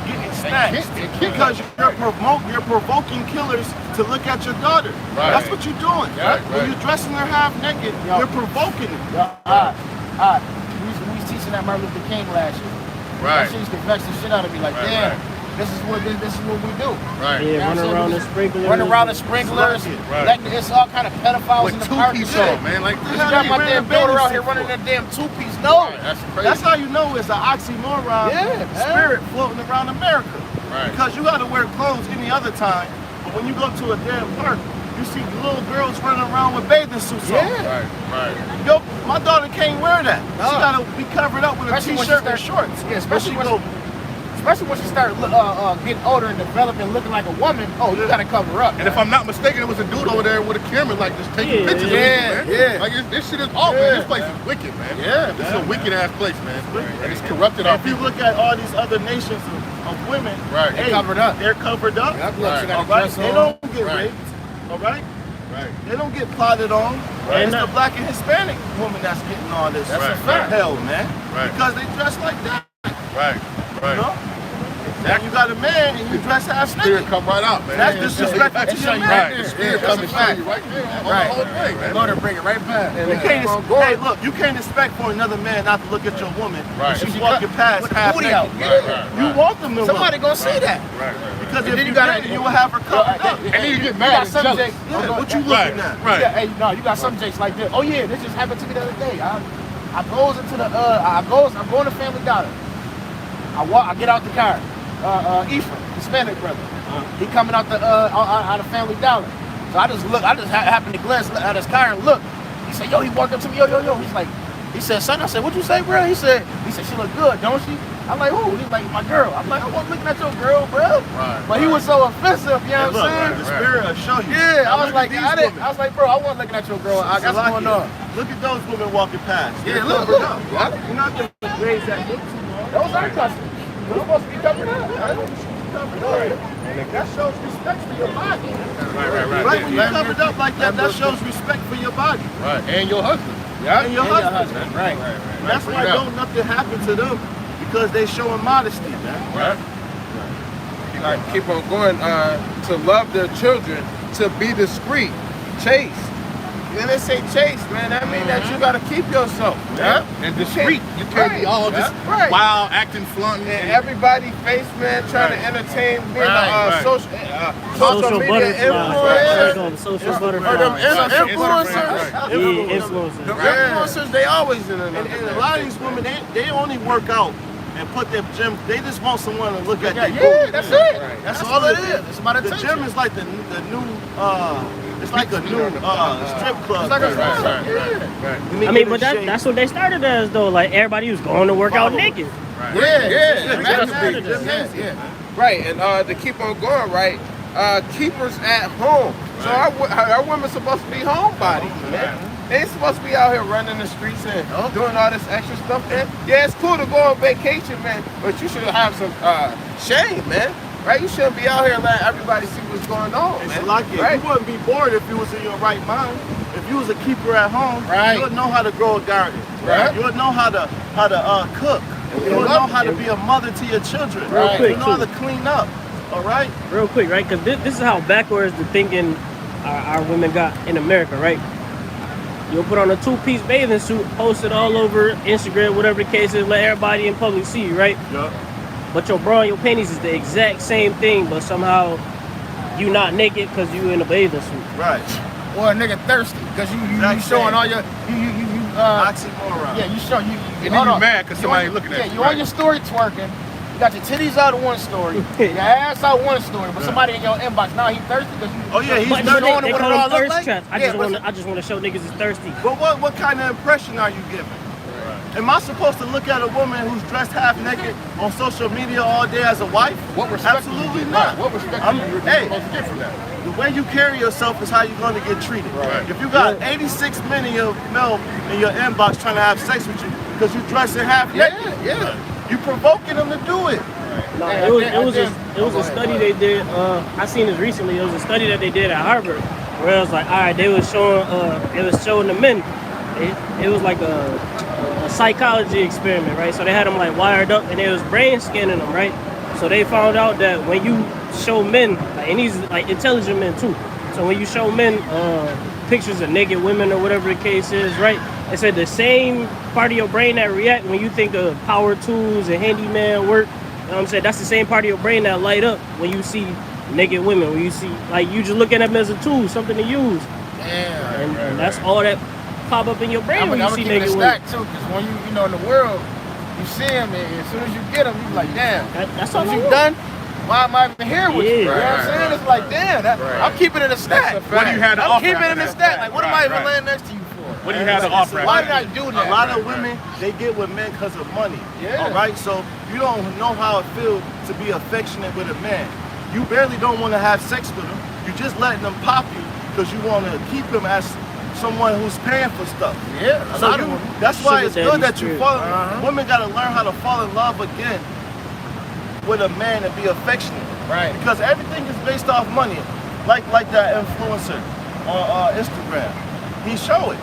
Getting snatched because you're provoking killers to look at your daughter. That's what you're doing. When you're dressing her half naked, you're provoking it. We was teaching that Martin Luther King last year. That shit used to vex the shit out of me. Like, damn, this is what we do. Yeah, running around the sprinklers. It's all kind of pedophiles in the park. With 2-piece on, man. Like, you got my damn daughter out here running that damn 2-piece. No, that's crazy. That's how you know it's an oxymoron spirit floating around America. Because you got to wear clothes any other time, but when you go to a damn park, you see little girls running around with bathing suits on. Yo, my daughter can't wear that. She got to be covered up with a t-shirt and shorts. Yeah, especially when she start getting older and developing, looking like a woman. Oh, you gotta cover up. And if I'm not mistaken, it was a dude over there with a camera, like just taking pictures of me, man. Like this shit is awful. This place is wicked, man. This is a wicked ass place, man. And it's corrupted our people. If you look at all these other nations of women, they're covered up. They're covered up. They don't get raped. All right. They don't get plotted on. It's the black and Hispanic woman that's getting all this. That's a fact. Hell, man. Because they dress like that. You know? Now you got a man and you dress half naked. Spirit come right out, man. That's disrespectful to your man. The spirit come and show you right there. The whole thing, man. Go to bring it right back. Hey, look, you can't expect for another man not to look at your woman when she's walking past half naked. You want them to look. Somebody gonna see that. Because if you got it, you will have her covered up. And then you get mad and jealous. What you looking at? Hey, no, you got some jakes like this. Oh yeah, this just happened to me the other day. I goes into the I'm going to Family Dollar. I get out the car. Ephraim, Hispanic brother. He coming out of Family Dollar. So I just happen to glance at his car and look. He said, yo, he walked up to me, yo. He said, son, I said, what you say, bro? He said, she look good, don't she? I'm like, who? He's like, my girl. I'm like, I wasn't looking at your girl, bro. But he was so offensive, you know what I'm saying? The spirit will show you. Yeah, I was like, bro, I wasn't looking at your girl. I got what's going on. Look at those women walking past. Yeah, look. You're not going to raise that look too long. Those are customers. We're supposed to be covered up. That shows respect for your body. Right, when you're covered up like that, that shows respect for your body. Right, and your husband. And your husband. Right. That's why don't nothing happen to them, because they showing modesty, man. Right. Like, keep on going to love their children, to be discreet, chaste. When they say chaste, man, that means that you gotta keep yourself. Yeah. And discreet. You can't be all just wild, acting, flaunting. And everybody face, man, trying to entertain being a social media influencer. Social butterfly. Or them influencers. Yeah, influencers. The influencers, they always in it. And a lot of these women, they only work out and put their gym. They just want someone to look at their booty. That's it. That's all it is. It's about The attention. gym is like the new. It's like a new strip club. It's like a strip club. I mean, but that's what they started as, though. Like, everybody was going to work out naked. Yeah. Right, and to keep on going, right, keepers at home. So our women supposed to be homebodies, man. They ain't supposed to be out here running the streets and doing all this extra stuff, man. Yeah, it's cool to go on vacation, man, but you should have some shame, man. Right? You shouldn't be out here letting everybody see what's going on, It's man. like it. Right? You wouldn't be bored if you was in your right mind. If you was a keeper at home, you would know how to grow a garden. Right. You would know how to cook. You would know how to be a mother to your children. Real quick, You know how to clean up. All right? Real quick, right? Because this is how backwards the thinking our women got in America, right? You'll put on a two-piece bathing suit, post it all over Instagram, whatever the case is, let everybody in public see you, right? Yeah. But your bra and your panties is the exact same thing, but somehow you not naked because you in a bathing suit. Right. Or a nigga thirsty because you showing all your Oxymoron. yeah, you show you And then you mad because somebody looking at you. Yeah, you on your story twerking. You got your titties out of one story, your ass out one story, but somebody in your inbox now he thirsty because you. Oh yeah, he's But dirty. they what call it all them look thirst like? traps. I Yeah, just want to show niggas is thirsty. But what kind of impression are you giving? Am I supposed to look at a woman who's dressed half naked on social media all day as a wife? What respect Absolutely do you get? not. What respect I'm- do you hey, supposed to get from that? The way you carry yourself is how you're going to get treated. Right. If you got 86 men in your inbox trying to have sex with you because you dressing half naked, you provoking them to do it. No, it was a study they did. I seen this recently. It was a study that they did at Harvard, where it was like, all right, they was showing the men. It was like a psychology experiment, right? So they had them like wired up, and they was brain scanning them, right? So they found out that when you show men, like, and these like intelligent men too. So when you show men pictures of naked women or whatever the case is, right? They said the same part of your brain that react when you think of power tools and handyman work. You know what I'm saying? That's the same part of your brain that light up when you see naked women. When you see, like, you just look at them as a tool, something to use. Yeah, And that's all that pop up in your brain when you see naked women. stack too, because when you in the world, you see them, and as soon as you get them, you be like, damn. That's As all soon as I you want. done, why am I even here with you? You know what I'm Right, saying? It's like, damn, I'm keeping it a stack. What do you have to I'm offer keeping it after in a that? stack. Like, what am I even Right. laying next to you for? What do you have to offer? Why did I do that? A lot of women, they get with men because of money. Yeah. All right, so you don't know how it feels to be affectionate with a man. You barely don't want to have sex with him. You just letting them pop you because you want to keep him as someone who's paying for stuff. Yeah, a So lot of them. that's why it's Sugar good daddy that you spirit. fall. Women got to learn how to fall in love again with a man and be affectionate. Right. Because everything is based off money. Like that influencer on Instagram. He show it.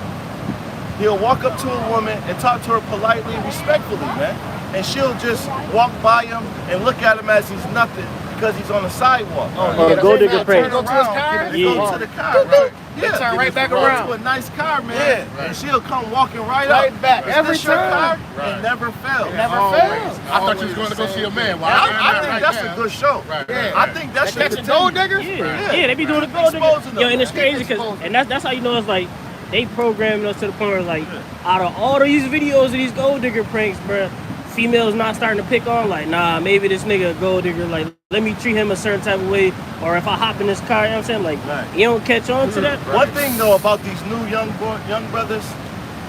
He'll walk up to a woman and talk to her politely and respectfully, man. And she'll just walk by him and look at him as he's nothing because he's on the sidewalk. The gold digger prank. Go to his car? Go to the car, right? They turn right back Go around. to a nice car, man. Yeah. And she'll come walking right Right up. back. Is Every this your time. car? It never fails. Never Always. fails. I thought you was going to go see a man. Why I think that's a good show. Right, Yeah. I think that should Catching gold continue. diggers? Yeah, they be doing the gold digger. Exposing them. Yo, and it's Keep crazy because, exposing and that's how you know it's like they programming us to the point where, like, out of all these videos of these gold digger pranks, bruh, females not starting to pick on, like, nah, maybe this nigga a gold digger, like, let me treat him a certain type of way, or if I hop in this car, you know what I'm saying? Like, you don't catch on to that? One thing though about these new young brothers,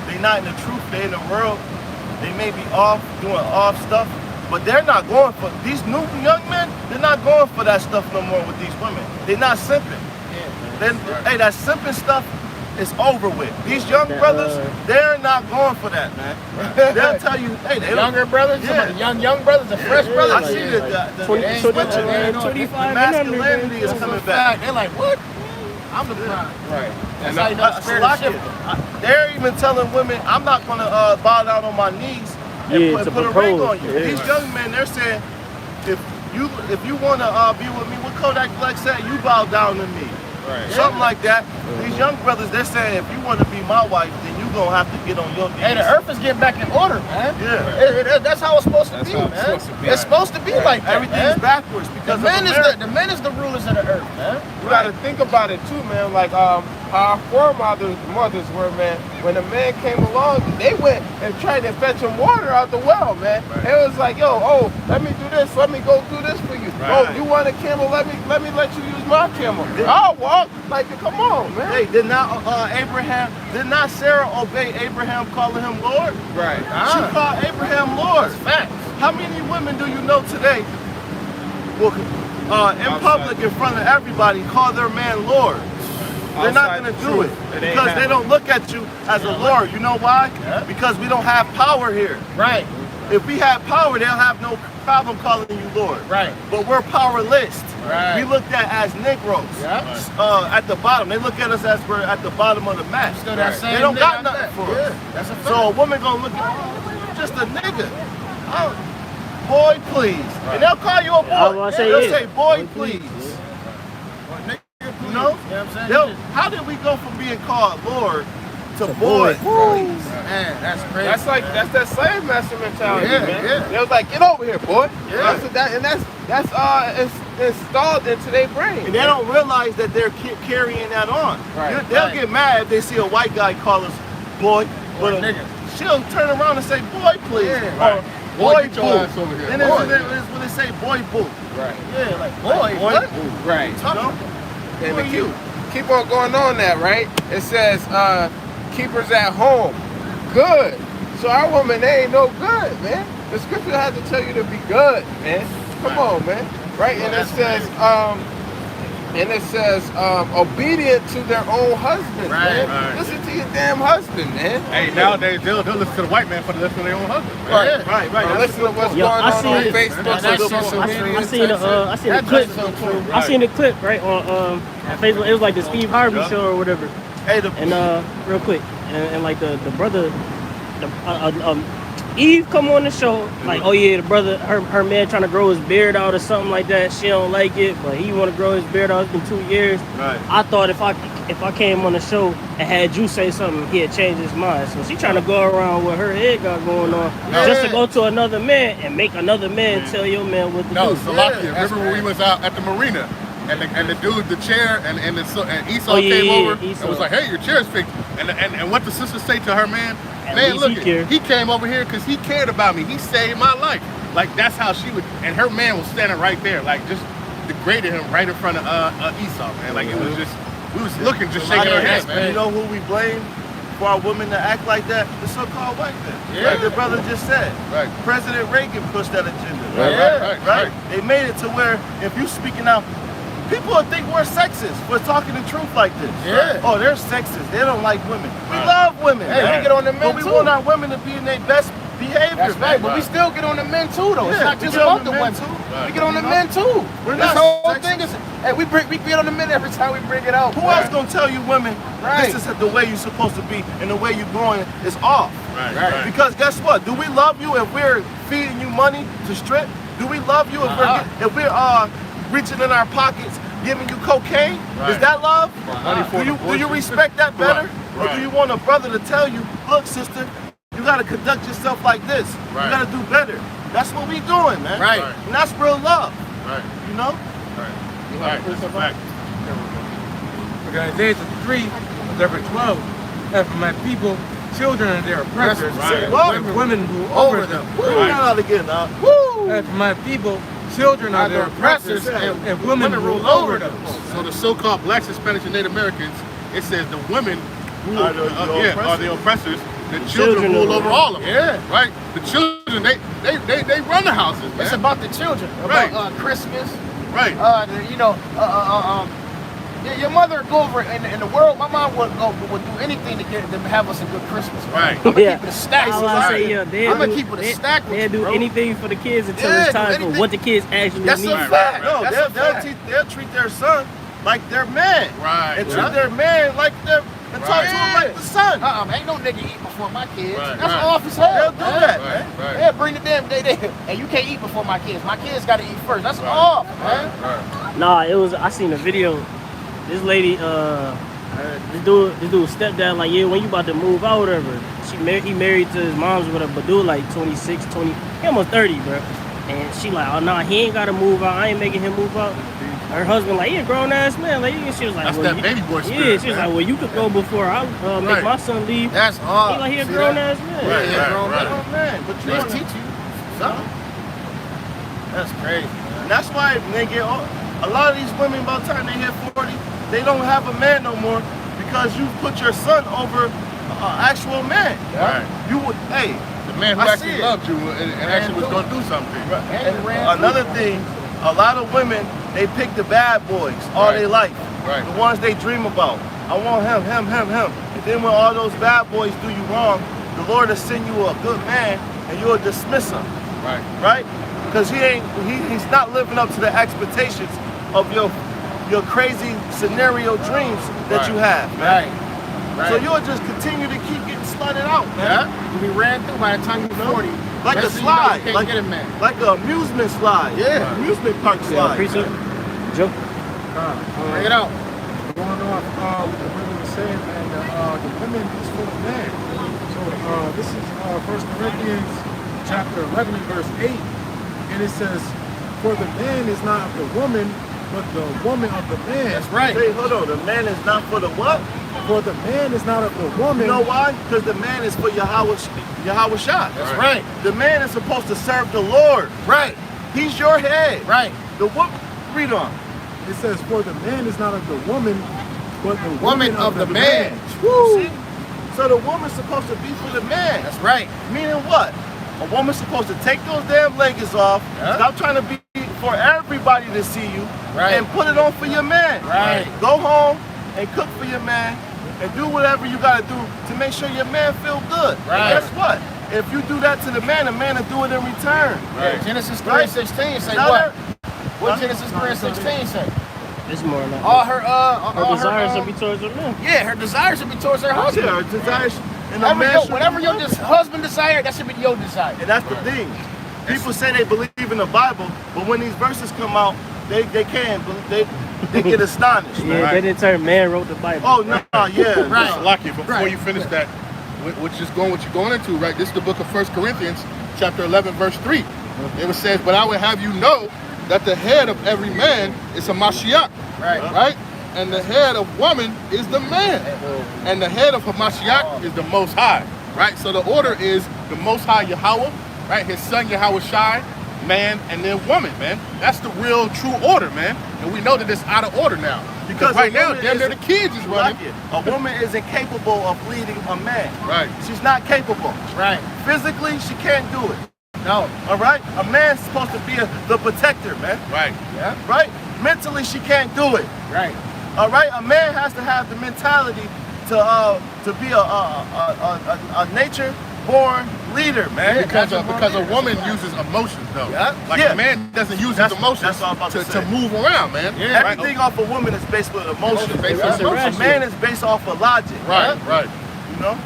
they not in the truth, they in the world. They may be off, doing off stuff, but they're not going for, these new young men, they're not going for that stuff no more with these women. They're not simping. Hey, that simping stuff is over with. These young brothers, they're not going for that, man. They'll tell you, hey, they younger brothers, yeah. young brothers, the fresh brothers. I see the masculinity is coming back. They're like, what? I'm the prime. Right. That's how you know the spirit is shifting. They're even telling women, I'm not going to bow down on my knees and put a ring on you. These young men, they're saying, if you want to be with me, what Kodak Black said, you bow down to me. Right. Something like that. These young brothers, they're saying, if you want to be my wife, then you're going to have to get on your knees. Hey, the earth is getting back in order, man. Yeah. That's how it's supposed to be, man. It's supposed to be like that, everything's backwards because the men is the rulers of the earth, man. You got to think about it too, man. Like how our foremothers were, man. When a man came along, they went and tried to fetch him water out the well, man. It was like, yo, let me do this. Let me go do this for you. Oh, you want a camel? Let you use my camel. I'll walk. Like, come on, man. Hey, did not Sarah obey Abraham calling him Lord? Right. She called Abraham Lord. Facts. How many women do you know today will in public in front of everybody call their man Lord? They're not going to do it because they don't look at you as a Lord. You know why? Because we don't have power here. Right. If we had power, they'll have no problem calling you Lord. Right. But we're powerless. Right. We looked at as Negroes. At the bottom. They look at us as we're at the bottom of the map. They don't got nothing for us. That's a fact. So a woman gonna look at you just a nigga. Boy, please. And they'll call you a boy. They'll say, boy, please. You know? How did we go from being called Lord to boy, please? Man, that's crazy. That's that slave master mentality, man. Yeah. They was like, get over here, boy. Yeah. That's installed into their brain. And they don't realize that they're carrying that on. Right. They'll get mad if they see a white guy call us boy, but she'll turn around and say, boy, please. Right. Or Boy, boy, get your boo. ass over here. Then it's when they say boy, boo. Right. Yeah, like boy, what? Right. You know? And Who are you? keep on going on that, right? It says, keepers at home. Good. So our woman, they ain't no good, man. The scripture has to tell you to be good, man. Come on, man. Right? And it says, obedient to their own husband, man. Right. Listen to your damn husband, man. Hey, nowadays they'll listen to the white man for the listen to their own husband. Right. Listen to what's Yo, going I on seen it. Facebook. I seen the clip. I seen the clip right on Facebook. It was like the Steve Harvey show or whatever. Hey, And real quick, and like the brother, Eve come on the show like, oh yeah, the brother, her man trying to grow his beard out or something like that. She don't like it, but he want to grow his beard out. It's been 2 years. Right. I thought if I came on the show and had you say something, he'd change his mind. So she trying to go around what her head got going on, just to go to another man and make another man tell your man what to do. Salakia, remember when we was out at the marina and the dude, the chair, and Esau came over and was like, hey, your chair's fixed. And what the sister say to her man? Man, look, he came over here because he cared about me. He saved my life. Like, that's how she would, and her man was standing right there, like, just degraded him right in front of Esau, man. Like, it was just, we was looking, just shaking our heads, man. You know who we blame for our women to act like that? The so-called white men. Like the brother just said. Right. President Reagan pushed that Right. agenda. Right. They made it to where if you speaking out, people would think we're sexist for talking the truth like this. Yeah. Oh, they're sexist. They don't like women. We love women. Hey, we get on the men but we too. want our women to be in their best behavior. That's right, but we still get on the men too, though. It's Yeah, not we just get on about the the men women. too. We get on the men too. We're This not whole sexist. thing is, hey, we get on the men every time we bring it out. Who else gonna tell you women Right. this is the way you're supposed to be and the way you're growing is off? Right. Because guess what? Do we love you if we're feeding you money to strip? Do we love you if we're reaching in our pockets, giving you cocaine? Is that love? Do you respect that better? Or do you want a brother to tell you, look, sister, you gotta conduct yourself like this. You gotta do better. That's what we doing, man. Right. And that's real love. Right. You know? Right. That's a fact. Isaiah 3, verse 12. And for my people children are their oppressors, Right. women rule over them. Bring that out again, now. And for my people, children are their oppressors, and women rule over them. So the so-called blacks, Hispanics, and Native Americans, it says the women rule, Are the oppressors. The children rule over all of them. Yeah. Right? The children, they run the houses, man. It's about the children. Right. About Christmas. Right. Your mother would go over in the world. My mom would do anything to get them to have us a good Christmas. Right. I'm gonna keep it a stack. I was about to say, yeah, I'm gonna keep it a stack. They'll do anything for the kids until Yeah, it's do time for anything. what the kids actually That's need. a fact. No, That's a fact. they'll treat their son like their man. Right. And treat their man like their, and talk to him like the son. Ain't no nigga eat before my kids. Right, That's right. off as hell. They'll do that, Right, man. right. Yeah, bring the damn day. And you can't eat before my kids. My kids gotta eat first. That's off, man. Nah, I seen a video. This lady, this dude's stepdad, like, yeah, when you about to move out, whatever. He married to his mom's, whatever, but dude, like 26, 20, he almost 30, bro. And she like, oh, nah, he ain't gotta move out. I ain't making him move out. Her husband, like, he a grown ass man. Like, she was like, That's well, that baby boy spirit, yeah, she was man. like, well, you could go before I make Right. my son leave. That's off. He like, he a See grown that? ass man. Right, Yeah, grown right. Oh, man, but you They wanna- teach you something. That's crazy. And that's why when they get a lot of these women, by the time they hit 40, they don't have a man no more because you put your son over an actual man. Right. You would, hey, The man who I actually see it. loved you and actually was going to do something. And ran another thing, a lot of women, they pick the bad boys all Right. their life. Right. The ones they dream about. I want him. And then when all those bad boys do you wrong, the Lord will send you a good man and you'll dismiss him. Right. Right? Because he's not living up to the expectations of your crazy scenario dreams that Right. you have, man. Right. So you'll just continue to keep getting slutted out, man. Yeah. You be ran through by the time you're 40. Like a Next thing you know, slide, you can't like get a man. like an amusement slide. Yeah. Amusement park Yeah, slide. appreciate Joe. Bring it out. Going off what the women were saying, and the women is for the man. So this is 1 Corinthians chapter 11 and verse 8, and it says, "For the man is not of the woman, but the woman of the man." That's right. Hey, hold on. The man is not for the what? For the man is not of the woman. You know why? Because the man is for Yahweh Shah. That's right. The man is supposed to serve the Lord. Right. He's your head. Right. The woman. Read on. It says, "For the man is not of the woman, but the Woman of the man. See? So the woman's supposed to be for the man. That's right. Meaning what? A woman's supposed to take those damn leggings off. Yeah. Stop trying to be for everybody to see you. Right. And put it on for your man. Right. Go home and cook for your man and do whatever you gotta do to make sure your man feel good. Right. And guess what? If you do that to the man will do it in return. Yeah, Genesis 3 Right. and 16 say Now what? there- What Huh? Genesis 3 and 16 say? It's more like All her her desires will be towards her man. yeah, her desires should be towards her husband. Yeah, desires and the man should Whatever be your good. husband desire, that should be your desire. And that's the thing. People say they believe in the Bible, but when these verses come out, they can't. They get astonished. Yeah, Right. they didn't turn man wrote the Bible. Oh no, yeah. Right. Lucky, before Right. you finish that, which is what you're going into, right? This is the book of 1 Corinthians, chapter 11, verse 3. It says, "But I would have you know that the head of every man is a Mashiach." Right. Right? And the head of woman is the man. And the head of Hamashiach is the Most High. Right? So the order is the Most High Yahweh, right? His son Yahweh Shai, man, and then woman, man. That's the real true order, man. And we know that it's out of order now. Because right a now, woman damn near the isn't- kids is running. A woman isn't capable of leading a man. Right. She's not capable. Right. Physically, she can't do it. No. All right? A man's supposed to be the protector, man. Right. Yeah. Right? Mentally, she can't do it. Right. All right? A man has to have the mentality to be a nature-born leader, man. Because a woman uses emotions, though. Yeah. Like Yeah. a man doesn't use his That's emotions what I'm about to to say. move around, man. Yeah. Right? Everything off a woman is based with emotion. Based on emotion. A man is based off of logic. Right, right. You know?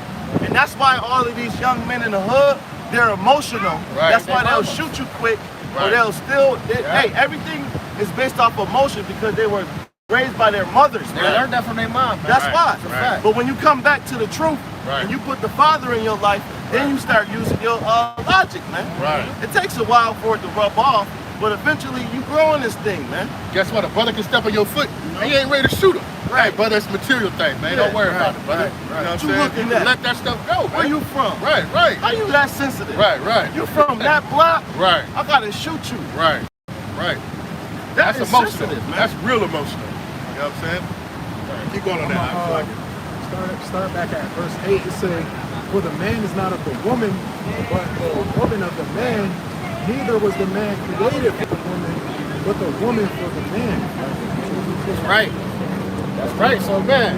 And that's why all of these young men in the hood, they're emotional. Right. That's why They they'll mama. shoot you quick, or Right. they'll still. Yeah. Hey, everything is based off emotion because they were raised by their mothers. They Man. learned that from their mom. Man. That's Right. why. It's a Right. fact. But when you come back to the truth Right. and you put the father in your life, Then you start using your logic, man. Right. It takes a while for it to rub off, but eventually you grow in this thing, man. Guess what? A brother can step on your foot and you ain't ready to shoot him. Right, brother, it's material thing, man. Don't worry about it, brother. You know what I'm saying? Looking at? Let that stuff go, man. Where you from? Right. How you that sensitive? Right. You from that block? Right. I gotta shoot you. Right. That's That's emotional. sensitive, man. That's real emotional. You know what I'm saying? Keep going on that. I like it. Start back at verse 8. It says, "For the man is not of the woman, but the woman of the man. Neither was the man created for the woman, but the woman for the man." That's right. That's right. So, man,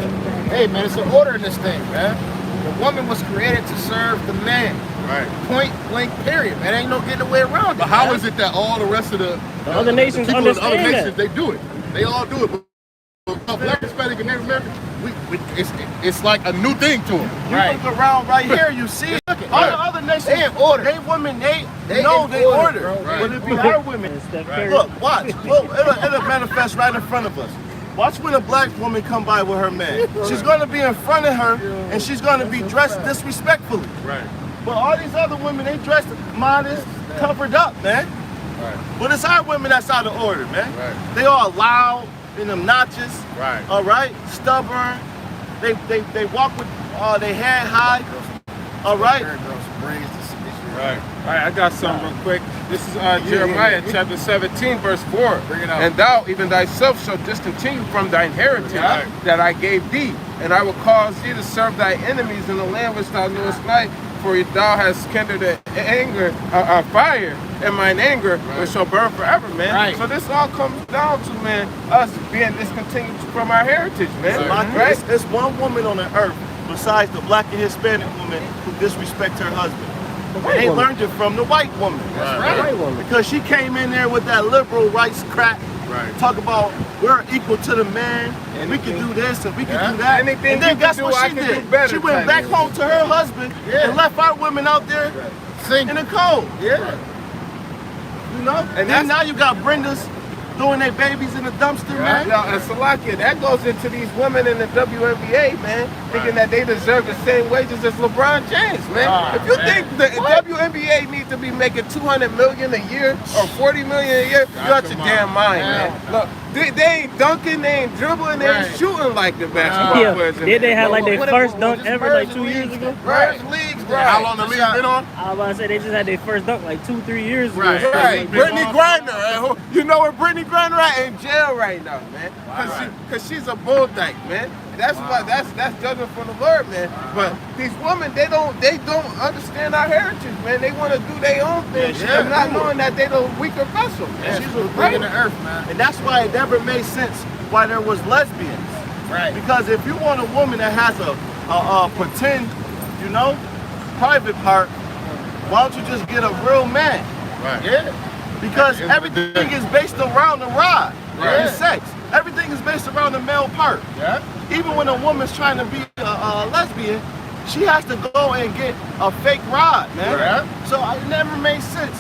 hey, man, it's an order in this thing, man. The woman was created to serve the man. Right. Point blank, period, man. Ain't no getting away around it. But how man. is it that all the rest of the other nations people in the other understand nations, that? they do it? They all do it. But Black, Hispanic, and Native American, it's like a new thing to them. You look around right here, you see it. All the other nations, They in order. They women, they They know in they order, order. bro. But it be our women. Look, watch. Look, it'll manifest right in front of us. Watch when a black woman come by with her man. She's gonna be in front of her, and she's gonna be dressed disrespectfully. Right. But all these other women, they dressed modest, covered up, man. Right. But it's our women that's out of order, man. Right. They all loud in them notches. Right. All right, stubborn. They walk with their head high. All right. Right. All right, I got something real quick. This is Jeremiah chapter 17, verse 4. Bring it out. And thou, even thyself, shalt discontinue from thine heritage that I gave thee, and I will cause thee to serve thy enemies in the land which thou knewest not, for thou hast kindled a fire in mine anger, which shall burn forever, man. Right. So this all comes down to, man, us being discontinued from our heritage, man. Right. It's one woman on the earth besides the black and Hispanic woman who disrespects her husband. And they learned it from the white woman. That's right. The white woman. Because she came in there with that liberal rights crap. Right. Talk about we're equal to the man, and we can do this and we can do that. Anything and then you guess can what do, I she can did? do better She went type back of home to her husband and left our women out there Sing. in the cold. Yeah. You know? And then now you got Brenda's throwing their babies in the dumpster, man. Yo, and Salakia, that goes into these women in the WNBA, man, thinking that they deserve the same wages as LeBron James, man. If you think the WNBA needs to be making $200 million a year or $40 million a year, you're out your damn mind, man. Look, they ain't dunking, they ain't dribbling, they ain't shooting like the basketball players. Did they have like their What first if- dunk just ever merge like 2 years ago? Merge leagues, bro. How long the league been on? I was about to say they just had their first dunk like 2-3 years ago. Right. Right, Brittany Griner. You know where Brittany Griner at? In jail right now, man. Cause she's a bull dyke, man. That's why that's judgment from the Lord, man. But these women, they don't understand our heritage, man. They want to do their own thing, and not knowing that they the weaker vessel, man. She's bringing the earth, man. And that's why it never made sense why there was lesbians. Right. Because if you want a woman that has a pretend, you know, private part, why don't you just get a real man? Right. Yeah. Because everything is based around the rod Right. and sex. Everything is based around the male part. Yeah. Even when a woman's trying to be a lesbian, she has to go and get a fake rod, man. Right. So it never made sense,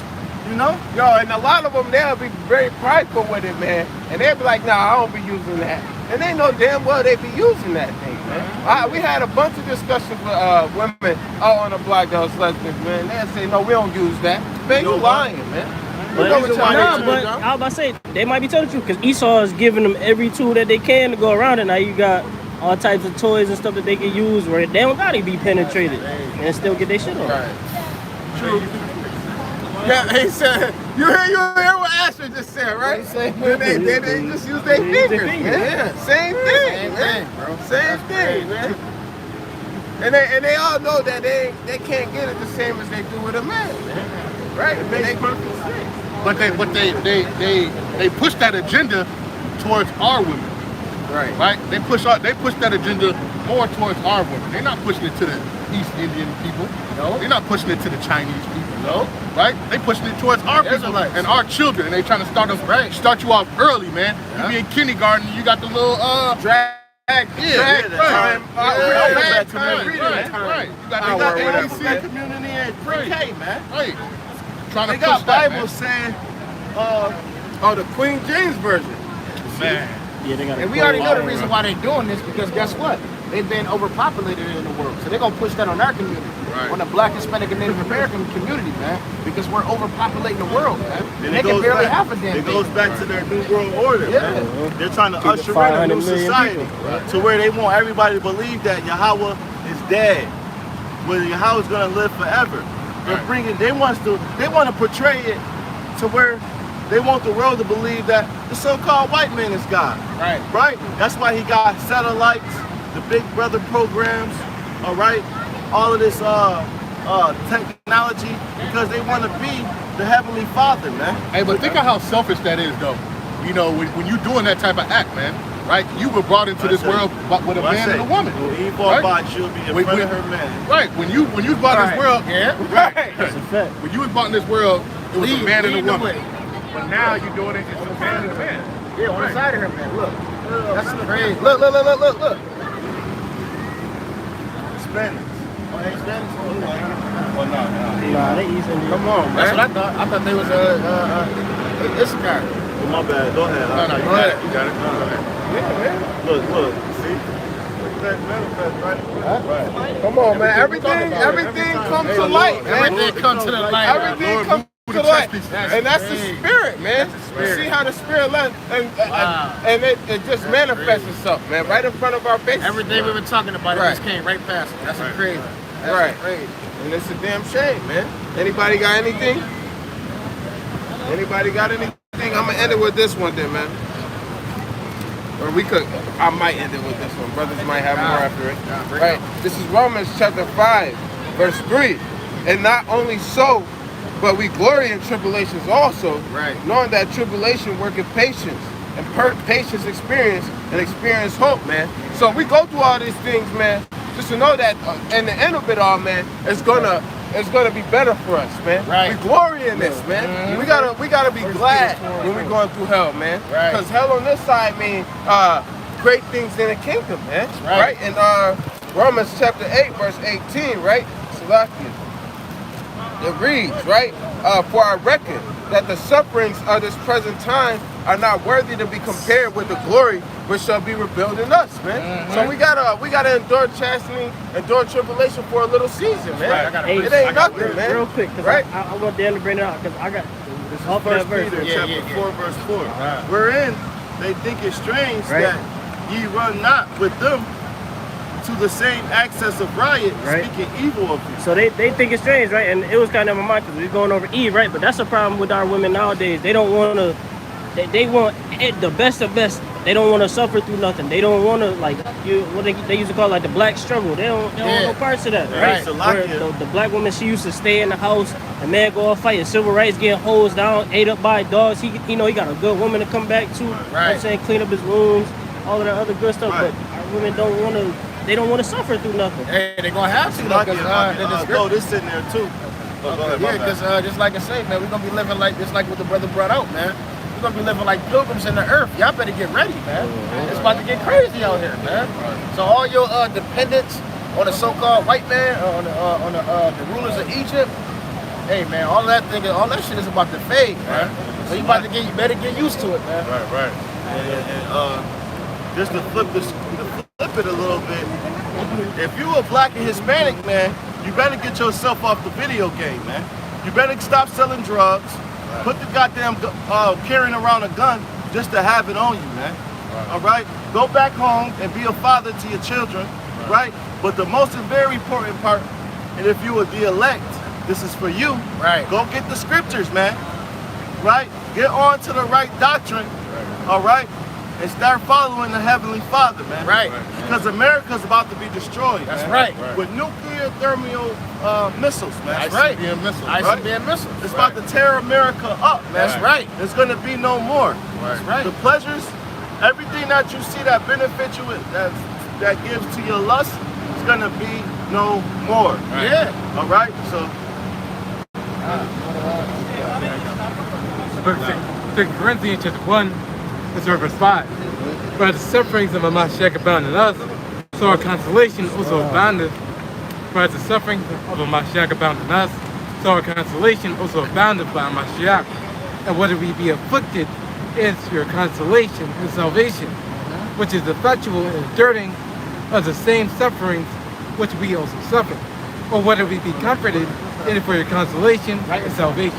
you know? Yo, and a lot of them, they'll be very prideful with it, man. And they'll be like, nah, I don't be using that. And they know damn well they be using that thing, man. We had a bunch of discussions with women out on the block that was lesbians, man. They'll say, no, we don't use that. Man, you lying, man. But, know what y'all nah, do, but John? I was about to say, they might be telling the truth because Esau is giving them every tool that they can to go around it. Now you got all types of toys and stuff that they can use where they don't gotta be penetrated and still get their shit on. True. Yeah, he said, you hear what Asher just said, right? They just use their fingers, man. Yeah. Same thing, man. bro. Same thing, man. And they all know that they can't get it the same as they do with a man. Right? It makes perfect sense. But they push that agenda towards our women. Right? They push that agenda more towards our women. They're not pushing it to the East Indian people. No. They're not pushing it to the Chinese people. No. Right? They pushing it towards our people Israelites. and our children. And they trying to start you off early, man. Yeah. You be in kindergarten, you got the little Drag. right. Right. You got ABC. that community in pre-K, man. Right. Trying to They got push that, Bibles saying, The Queen James version. man. Yeah, they got And we already know the reason why they're doing this because guess what? They've been overpopulated in the world. So they're going to push that on our community. on the Black, Hispanic, and Native American community, man, because we're overpopulating the world, man. And They can barely have a damn It goes back to their New World Order, Yeah. man. They're trying to Keep it usher in a new 500 million society to where they want everybody to believe that Yahweh is dead, where Yahweh is going to live forever. They want to portray it to where they want the world to believe that the so-called white man is God. Right? That's why he got satellites, the Big Brother programs, all right? All of this technology, because they want to be the Heavenly Father, man. Hey, but think of how selfish that is, though. You know, when you're doing that type of act, man, right? You were brought into this world with a man and a woman. Eve or by she'll be in front of her man. Right. When you was brought in this world, That's a fact. when you was brought in this world, it was a man and a woman. But now you're doing it, it's a man and a man. Yeah, on the side of her, man. Look. That's crazy. Look. Spanish. Oh, they Spanish? Oh, no. Nah, they East Indian. Come on, That's man. what I thought. I thought they was Issachar. Oh, my bad. Go ahead. No, you got it. You got it. Go ahead. Yeah, man. Look. See? Look at that manifest, right? Come on, man. Everything comes to light, man. Everything comes to the light. Everything comes to light. And that's the spirit, man. You see how the spirit left, and it just manifests itself, man, right in front of our faces. Everything we've been talking about, it just came right past us. That's crazy. That's crazy. And it's a damn shame, man. Anybody got anything? Anybody got anything? I'm gonna end it with this one then, man. Or I might end it with this one. Brothers might have more after it. Right. This is Romans chapter 5, verse 3. And not only so, but we glory in tribulations also, knowing that tribulation worketh patience, and patience experience, and experience hope, man. So we go through all these things, man, just to know that in the end of it all, man, it's gonna be better for us, man. We glory in this, man. We gotta be glad when we're going through hell, man. Because hell on this side means great things in the kingdom, man. Right? In Romans chapter 8, verse 18, right? Salakia. It reads, right? For I reckon that the sufferings of this present time are not worthy to be compared with the glory which shall be revealed in us, man. So we gotta endure chastening, endure tribulation for a little season, man. It ain't nothing, man. Real quick, because I want Dan to bring it out, because I got This off is that 1 verse. Peter chapter 4, verse 4. Wherein they think it strange that ye run not with them to the same access of riot, speaking evil of you. So they think it's strange, right? And it was kind of in my mind because we're going over Eve, right? But that's a problem with our women nowadays. They don't want to, they want the best of best. They don't want to suffer through nothing. They don't want to, like, what they used to call, like, the black struggle. They don't want no parts of that, right? Where the black woman, she used to stay in the house, the man go off fighting civil rights, getting hosed down, ate up by dogs. He got a good woman to come back to, you know what I'm saying, clean up his wounds, all of that other good stuff. But our women don't want to. They don't want to suffer through nothing. Hey, they're going to have to, because this in there too. because just like I say, man, we're going to be living like this, like what the brother brought out, man. We're going to be living like pilgrims in the earth. Y'all better get ready, man. It's about to get crazy out here, man. So all your dependents on the so-called white man, on the rulers of Egypt, hey, man, all that shit is about to fade, man. So you better get used to it, man. Right. And just to flip it a little bit, if you a black and Hispanic, man, you better get yourself off the video game, man. You better stop selling drugs. Put the goddamn carrying around a gun just to have it on you, man. All right? Go back home and be a father to your children, right? But the most and very important part, and if you are the elect, this is for you. Go get the scriptures, man. Right? Get on to the right doctrine, all right? And start following the Heavenly Father, man. Because America's about to be destroyed. That's right. With nuclear thermal missiles, man. ICBM missiles. It's about to tear America up, man. That's right. There's going to be no more. That's right. The pleasures, everything that you see that benefits you, that gives to your lust, is going to be no more. Yeah. All right? So. Second Corinthians chapter 1, verse 5. For as the sufferings of Mashiach abound in us, so our consolation also aboundeth. For as the sufferings of Mashiach abound in us, so our consolation also aboundeth by Mashiach. And whether we be afflicted, is your consolation and salvation, which is effectual in enduring of the same sufferings which we also suffer. or whether we be comforted, in it for your consolation and salvation.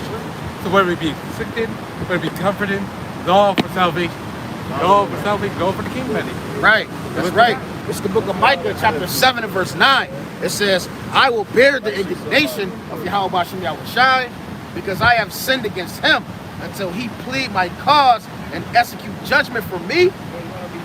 So whether we be afflicted, whether we be comforted, it's all for salvation. All for salvation, all for the kingdom. Right, that's right. It's the book of Micah, chapter 7 and verse 9. It says, I will bear the indignation of Yahweh Shem Yahushai, because I have sinned against him, until he plead my cause and execute judgment for me.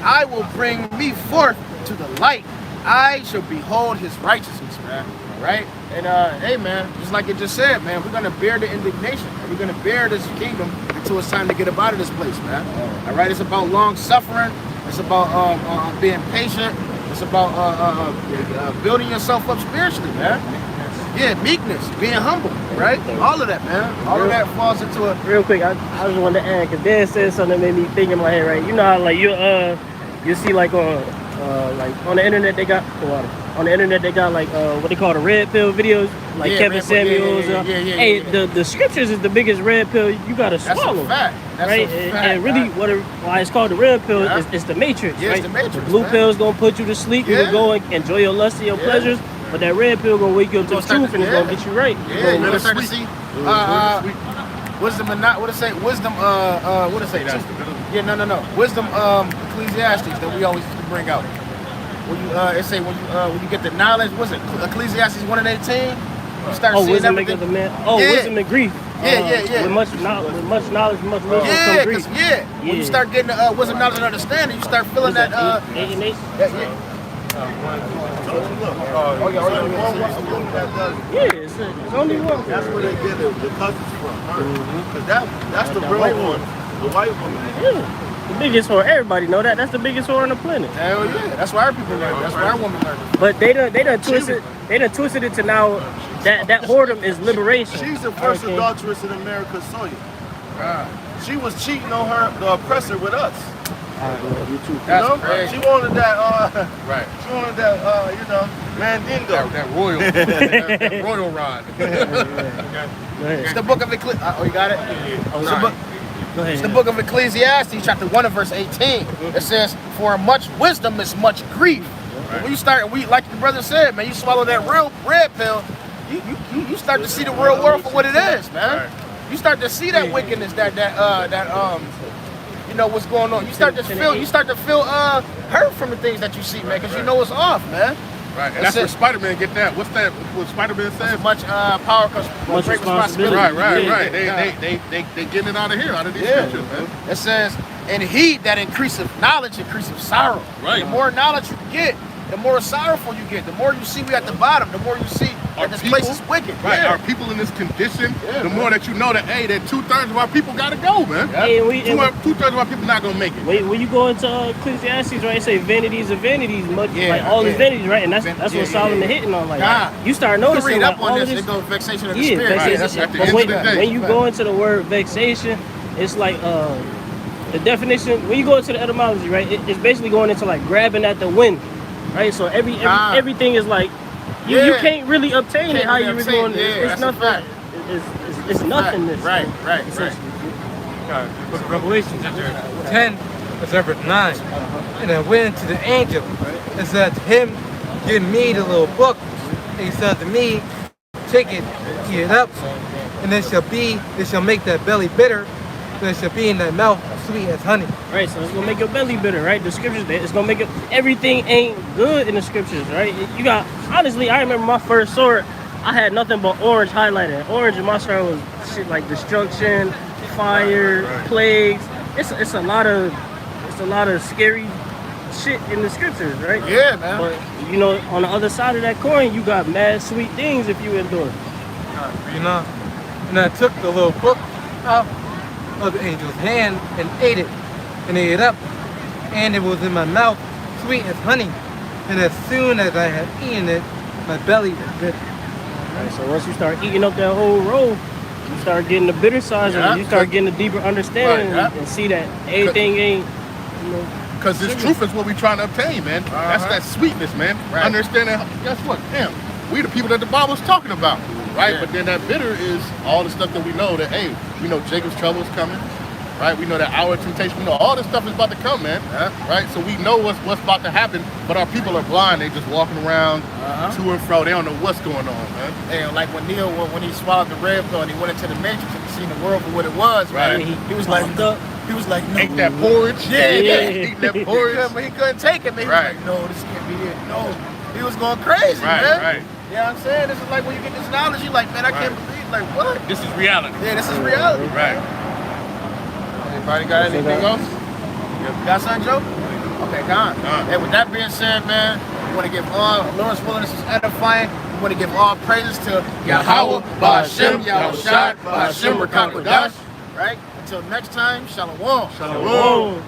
I will bring me forth to the light. I shall behold his righteousness, man. Right? And hey, man, just like it just said, man, we're gonna bear the indignation. We're gonna bear this kingdom until it's time to get up out of this place, man. All right? It's about long suffering. It's about being patient. It's about building yourself up spiritually, man. Yeah, meekness, being humble, right? All of that, man. All of that falls into a... Real quick, I just wanted to add, because Dan said something that made me think in my head, right? You know how, like, you see, like, on the internet, they got... On the internet, they got, like, what they call the red pill videos, like Kevin Samuels. Hey, the scriptures is the biggest red pill you got to swallow. That's a fact. That's right? a fact, and really, why it's called the red pill is the matrix, yeah, right? It's the matrix, the blue man. pill is going to put you to sleep. You can go and enjoy your lust and your pleasures. But that red pill gonna wake you up to the truth and it's gonna get you right. Yeah, you're gonna start to see wisdom and not what it say? Wisdom what it say? Yeah, no. Wisdom Ecclesiastes that we always used to bring out. When you it say when you get the knowledge, what's it? Ecclesiastes 1 and 18? You start seeing wisdom everything. The man. wisdom and grief. Yeah. With much knowledge, much wisdom comes grief. When you start getting wisdom, knowledge, and understanding, you start feeling that it's only one. That's where they get the cousins from, because that's the real one, the white woman. Yeah, the biggest whore. Everybody know that. That's the biggest whore on the planet. Hell yeah, that's why our people learn. That's why our women learn. But they done twisted it to now that whoredom is liberation. She's the first adulteress in America's soil. She was cheating on the oppressor with us. That's crazy. She wanted that, right. She wanted that, mandingo. That royal, that royal rod. It's the book of Ecclesiastes. You got it? It's the book of Ecclesiastes, chapter 1 and verse 18. It says, for much wisdom is much grief. Right. When you start, like the brother said, man, you swallow that real red pill, you start to see the real world for what it is, man. Right. You start to see that wickedness, you know what's going on. You start to feel hurt from the things that you see, man, because you know it's off, man. Right, and that's where Spider-Man get that. What's that? What Spider-Man says? Much power comes with great responsibility. Right. They getting it out of here, out of these scriptures, man. It says, and he that increaseth knowledge increaseth sorrow. Right. The more knowledge you get, the more sorrowful you get. The more you see we at the bottom, the more you see that this place is wicked. Right, our people in this condition, the more that you know that, hey, that 2/3 of our people gotta go, man. Hey, 2/3 of our people not gonna make it. When you go into Ecclesiastes, right, it say vanities of vanities, like all these vanities, right? And that's what Solomon hitting on. Like you start noticing read up like, on all this, this. It goes vexation of the spirit. Vexation. At the end of the day. When you go into the word vexation, it's like the definition. When you go into the etymology, right, it's basically going into like grabbing at the wind, right? So everything is like. You can't really obtain it how you were doing it. It's nothing. It's nothingness. Right. Book of Revelation, chapter 10, verse 9. And I went to the angel and said to him, give me the little book. And he said to me, take it, eat it up, and it shall make that belly bitter, but it shall be in thy mouth sweet as honey. Right, so it's gonna make your belly bitter, right? The scriptures, it's gonna make it. Everything ain't good in the scriptures, right? You got, honestly, I remember my first sword, I had nothing but orange highlighted. Orange in my sword was shit like destruction, fire, plagues. It's a lot of scary shit in the scriptures, right? Yeah, man. But you know, on the other side of that coin, you got mad sweet things if you endure. You know, and I took the little book out of the angel's hand and ate it up, and it was in my mouth sweet as honey, and as soon as I had eaten it, my belly was bitter. Right, so once you start eating up that whole roll, you start getting the bitter sides of it. You start getting a deeper understanding and see that everything ain't, you know. Because this truth is what we're trying to obtain, man. That's that sweetness, man. Right. Understanding, guess what? Damn, we the people that the Bible's talking about, right? Yeah. But then that bitter is all the stuff that we know that, hey, we know Jacob's trouble is coming. right? We know that hour of temptation. We know all this stuff is about to come, man. Right? So we know what's about to happen, but our people are blind. They just walking around to and fro. They don't know what's going on, man. And like when Neil, when he swallowed the red pill and he went into the matrix and he seen the world for what it was, Right. man. He was like, no. Ate that porridge. Yeah. Eat that porridge. But he couldn't take it, man. He Right. was like, no, this can't be it. No. He was going crazy, Right, man. right. You know what I'm saying? This is like when you get this knowledge, you're like, man, I can't believe, like, what? This is reality. Yeah, this is reality. Right. Anybody got anything else? You got something, Joe? Okay, gone. And with that being said, man, we want to give all, Lawrence Wilderness is edifying. We want to give all praises to Yahweh, Ba'Hashem, Yahushua, Ba'Hashem, Rakam Kodash. Right? Until next time, Shalom. Shalom.